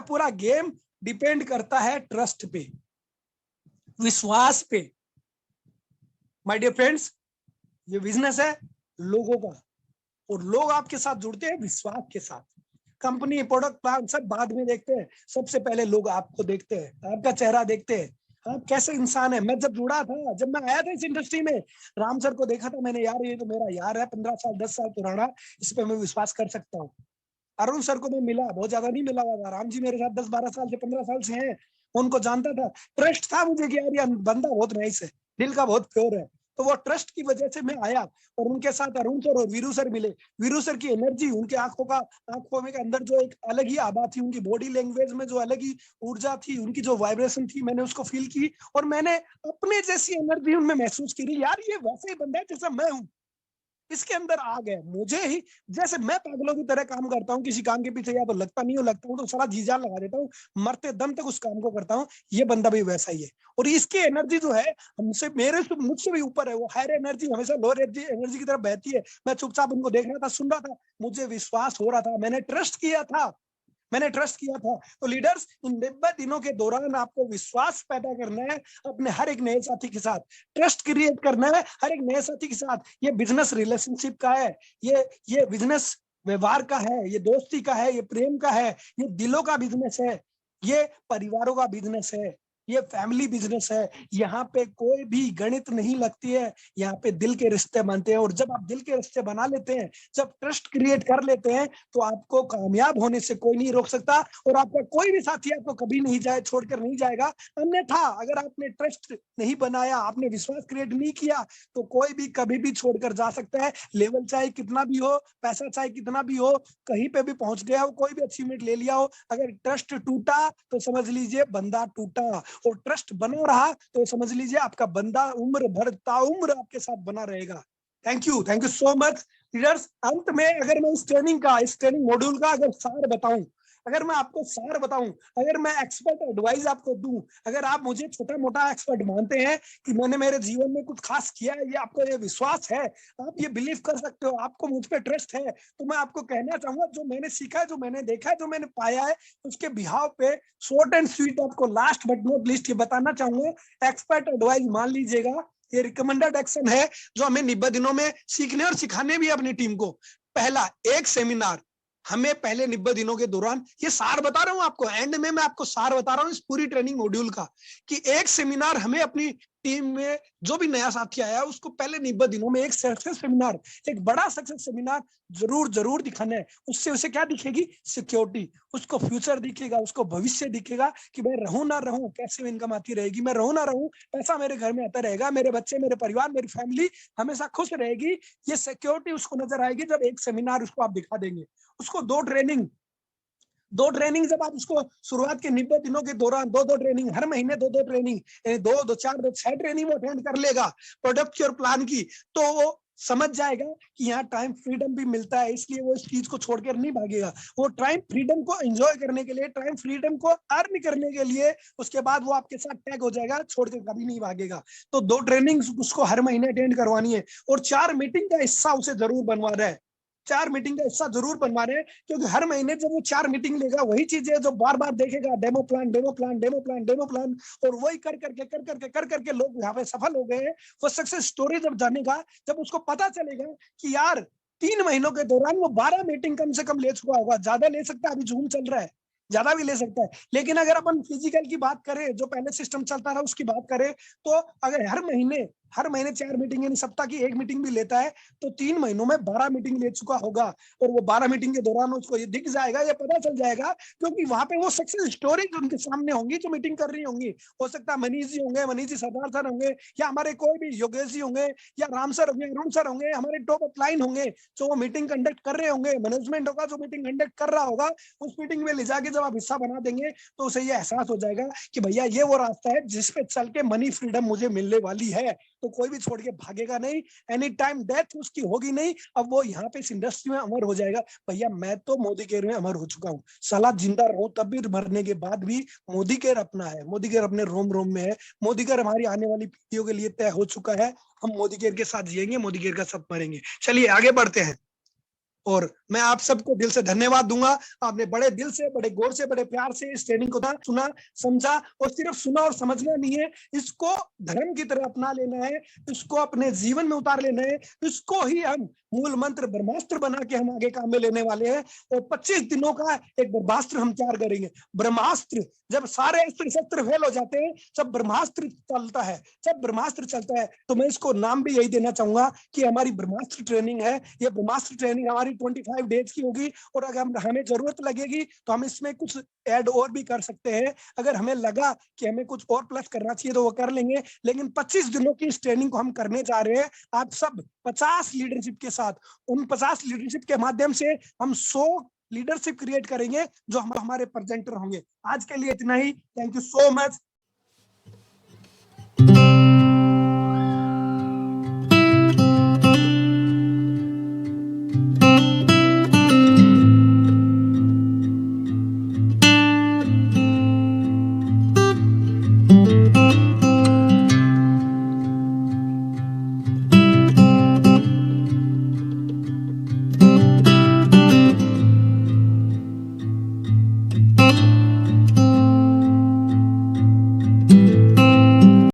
पूरा गेम डिपेंड करता है ट्रस्ट पे, विश्वास पे। माय डियर फ्रेंड्स, ये बिजनेस है लोगों का, और लोग आपके साथ जुड़ते हैं विश्वास के साथ। कंपनी, प्रोडक्ट, प्लान सब बाद में देखते हैं, सबसे पहले लोग आपको देखते हैं, आपका चेहरा देखते हैं, आप कैसे इंसान है। मैं जब जुड़ा था, जब मैं आया था इस इंडस्ट्री में, राम सर को देखा था मैंने, यार ये तो मेरा यार है, 15 साल 10 साल पुराना, इस पे मैं विश्वास कर सकता हूँ। अरुण सर को मैं मिला, बहुत ज्यादा नहीं मिला हुआ था। राम जी मेरे साथ 10-12 साल से 15 साल से हैं, उनको जानता था। ट्रस्ट था मुझे कि यार ये बंदा बहुत नाइस है, दिल का बहुत प्योर है। तो वो ट्रस्ट की वजह से मैं आया और उनके साथ अरुण सर और वीरू सर मिले। वीरू सर की एनर्जी, उनके आंखों में के अंदर जो एक अलग ही आभा थी, उनकी बॉडी लैंग्वेज में जो अलग ही ऊर्जा थी, उनकी जो वाइब्रेशन थी, मैंने उसको फील की और मैंने अपने जैसी एनर्जी उनमें महसूस की। यार ये वैसे ही बंदा है जैसा मैं हूँ, इसके अंदर आ गए। मुझे ही जैसे मैं पागलों की तरह काम करता हूँ किसी काम के पीछे, या तो लगता हूँ तो सारा जी जान लगा देता हूँ, मरते दम तक उस काम को करता हूँ। ये बंदा भी वैसा ही है और इसकी एनर्जी जो है हमसे मुझसे भी ऊपर है। वो हायर एनर्जी हमेशा लोअर एनर्जी की तरफ बहती है। मैं चुपचाप उनको देख रहा था, सुन रहा था, मुझे विश्वास हो रहा था, मैंने ट्रस्ट किया था। तो लीडर्स, इन 90 दिनों के दौरान आपको विश्वास पैदा करना है अपने हर एक नए साथी के साथ, ट्रस्ट क्रिएट करना है हर एक नए साथी के साथ। ये बिजनेस रिलेशनशिप का है, ये बिजनेस व्यवहार का है, ये दोस्ती का है, ये प्रेम का है, ये दिलों का बिजनेस है, ये परिवारों का बिजनेस है, ये फैमिली बिजनेस है। यहाँ पे कोई भी गणित नहीं लगती है, यहाँ पे दिल के रिश्ते बनते हैं। और जब आप दिल के रिश्ते बना लेते हैं, जब ट्रस्ट क्रिएट कर लेते हैं, तो आपको कामयाब होने से कोई नहीं रोक सकता और आपका कोई भी साथी आपको कभी नहीं छोड़कर नहीं जाएगा। अन्यथा अगर आपने ट्रस्ट नहीं बनाया, आपने विश्वास क्रिएट नहीं किया, तो कोई भी कभी भी छोड़कर जा सकता है। लेवल चाहे कितना भी हो, पैसा चाहे कितना भी हो, कहीं पे भी पहुंच गया हो, कोई भी अचीवमेंट ले लिया हो, अगर ट्रस्ट टूटा तो समझ लीजिए बंदा टूटा, और ट्रस्ट बना रहा तो समझ लीजिए आपका बंदा उम्र भर ताउम्र आपके साथ बना रहेगा। Thank you so much leaders. अंत में अगर मैं इस ट्रेनिंग मॉड्यूल का अगर सार बताऊं, अगर मैं एक्सपर्ट एडवाइस आपको दूं, अगर आप मुझे छोटा मोटा एक्सपर्ट मानते हैं कि मैंने मेरे जीवन में कुछ खास किया है, ये आपको ये विश्वास है, आप ये बिलीव कर सकते हो, आपको मुझ पे ट्रस्ट है, तो मैं आपको कहना चाहूंगा जो मैंने सीखा है, जो मैंने देखा है, जो मैंने पाया है, उसके बिहाव पे शॉर्ट एंड स्वीट आपको लास्ट बट नॉट लीस्ट ये बताना चाहूंगा। एक्सपर्ट एडवाइस मान लीजिएगा, ये रिकमेंडेड एक्शन है जो हमें 90 दिनों में सीखने और सिखाने भी अपनी टीम को। पहला, एक सेमिनार हमें पहले 90 दिनों के दौरान, ये सार बता रहा हूं आपको, एंड में मैं आपको सार बता रहा हूं इस पूरी ट्रेनिंग मॉड्यूल का, कि एक सेमिनार हमें अपनी टीम में जो भी नया साथी आया है उसको पहले 90 दिनों में एक सक्सेस सेमिनार, एक बड़ा सक्सेस सेमिनार जरूर दिखाना है। उससे उसे क्या दिखेगी? सिक्योरिटी, उसको फ्यूचर दिखेगा, उसको भविष्य दिखेगा कि मैं रहूं ना रहूं, कैसे इनकम आती रहेगी, मैं रहूं ना रहूं, पैसा मेरे घर में आता रहेगा, मेरे बच्चे, मेरे परिवार, मेरी फैमिली हमेशा खुश रहेगी। ये सिक्योरिटी उसको नजर आएगी जब एक सेमिनार उसको आप दिखा देंगे। उसको दो ट्रेनिंग जब आप उसको शुरुआत के 90 दिनों के दौरान दो ट्रेनिंग, हर महीने दो ट्रेनिंग, दो चार 6 ट्रेनिंग वो अटेंड कर लेगा प्रोडक्ट की और प्लान की, तो वो समझ जाएगा कि यहाँ टाइम फ्रीडम भी मिलता है, इसलिए वो इस चीज को छोड़कर नहीं भागेगा। वो टाइम फ्रीडम को एंजॉय करने के लिए, टाइम फ्रीडम को अर्न करने के लिए, उसके बाद वो आपके साथ टैग हो जाएगा, छोड़कर कभी नहीं भागेगा। तो 2 ट्रेनिंग उसको हर महीने अटेंड करवानी है और 4 मीटिंग का हिस्सा उसे जरूर बनवाना है। 4 मीटिंग का हिस्सा जरूर बनवा रहे हैं, क्योंकि हर महीने जब वो 4 मीटिंग लेगा, वही चीजें जो बार बार देखेगा, डेमो प्लान, और वही कर करके लोग यहाँ पे सफल हो गए हैं। वो सक्सेस स्टोरी जब जानेगा, जब उसको पता चलेगा कि यार 3 महीनों के दौरान वो 12 मीटिंग कम से कम ले चुका होगा, ज्यादा ले सकता है, अभी जूम चल रहा है, ज्यादा भी ले सकता है। लेकिन अगर अपन फिजिकल की बात करें, जो पहले सिस्टम चलता था उसकी बात करें, तो अगर हर महीने 4 मीटिंग यानी सप्ताह की 1 मीटिंग भी लेता है, तो 3 महीनों में 12 मीटिंग ले चुका होगा। और वो 12 मीटिंग के दौरान उसको ये दिख जाएगा, ये पता चल जाएगा, क्योंकि वहां पे वो सक्सेस स्टोरी उनके सामने होंगी जो मीटिंग कर रही होंगी। हो सकता है मनीष जी होंगे, मनीष जी सरदार सर होंगे, या हमारे कोई भी योगेश जी होंगे, या राम सर होंगे, अरुण सर होंगे, हमारे टॉप अपलाइन होंगे जो वो मीटिंग कंडक्ट कर रहे होंगे, मैनेजमेंट होगा जो मीटिंग कंडक्ट कर रहा होगा। उस मीटिंग में ले जाके जब आप हिस्सा बना देंगे, तो उसे ये एहसास हो जाएगा कि भैया ये वो रास्ता है जिसपे चल के मनी फ्रीडम मुझे मिलने वाली है। तो कोई भी छोड़ के भागेगा नहीं, एनी टाइम डेथ उसकी होगी नहीं। अब वो यहाँ पे इस इंडस्ट्री में अमर हो जाएगा। भैया मैं तो मोदी केयर में अमर हो चुका हूँ, साला जिंदा रहूं तब भी, मरने के बाद भी मोदी केयर अपना है, मोदी केयर अपने रोम रोम में है, मोदी केयर हमारी आने वाली पीढ़ियों के लिए तय हो चुका है। हम मोदी केयर के साथ जिएंगे, मोदी केयर का साथ मरेंगे। चलिए आगे बढ़ते हैं, और मैं आप सबको दिल से धन्यवाद दूंगा। आपने बड़े दिल से, बड़े गौर से, बड़े प्यार से इस ट्रेनिंग को सुना, समझा, और सिर्फ सुना और समझना नहीं है, इसको धर्म की तरह अपना लेना है, इसको अपने जीवन में उतार लेना है। इसको ही हम मूल मंत्र ब्रह्मास्त्र बना के हम आगे काम में लेने वाले हैं। और 25 दिनों का एक ब्रह्मास्त्र हम तैयार करेंगे। ब्रह्मास्त्र, जब सारे अस्त्र शस्त्र फेल हो जाते हैं, जब ब्रह्मास्त्र चलता है, तो मैं इसको नाम भी यही देना चाहूंगा कि हमारी ब्रह्मास्त्र ट्रेनिंग है। ये ब्रह्मास्त्र ट्रेनिंग हमारी हमारी 25 डेज की होगी, और अगर हमें जरूरत लगेगी तो हम इसमें कुछ ऐड और भी कर सकते हैं। अगर हमें लगा कि हमें कुछ और प्लस करना चाहिए तो वो कर लेंगे, लेकिन 25 दिनों की इस ट्रेनिंग को हम करने जा रहे हैं। आप सब 50 लीडरशिप के साथ, उन 50 लीडरशिप के माध्यम से हम 100 लीडरशिप क्रिएट करेंगे जो हमारे प्रेजेंटर होंगे। आज के लिए इतना ही। Thank you so much.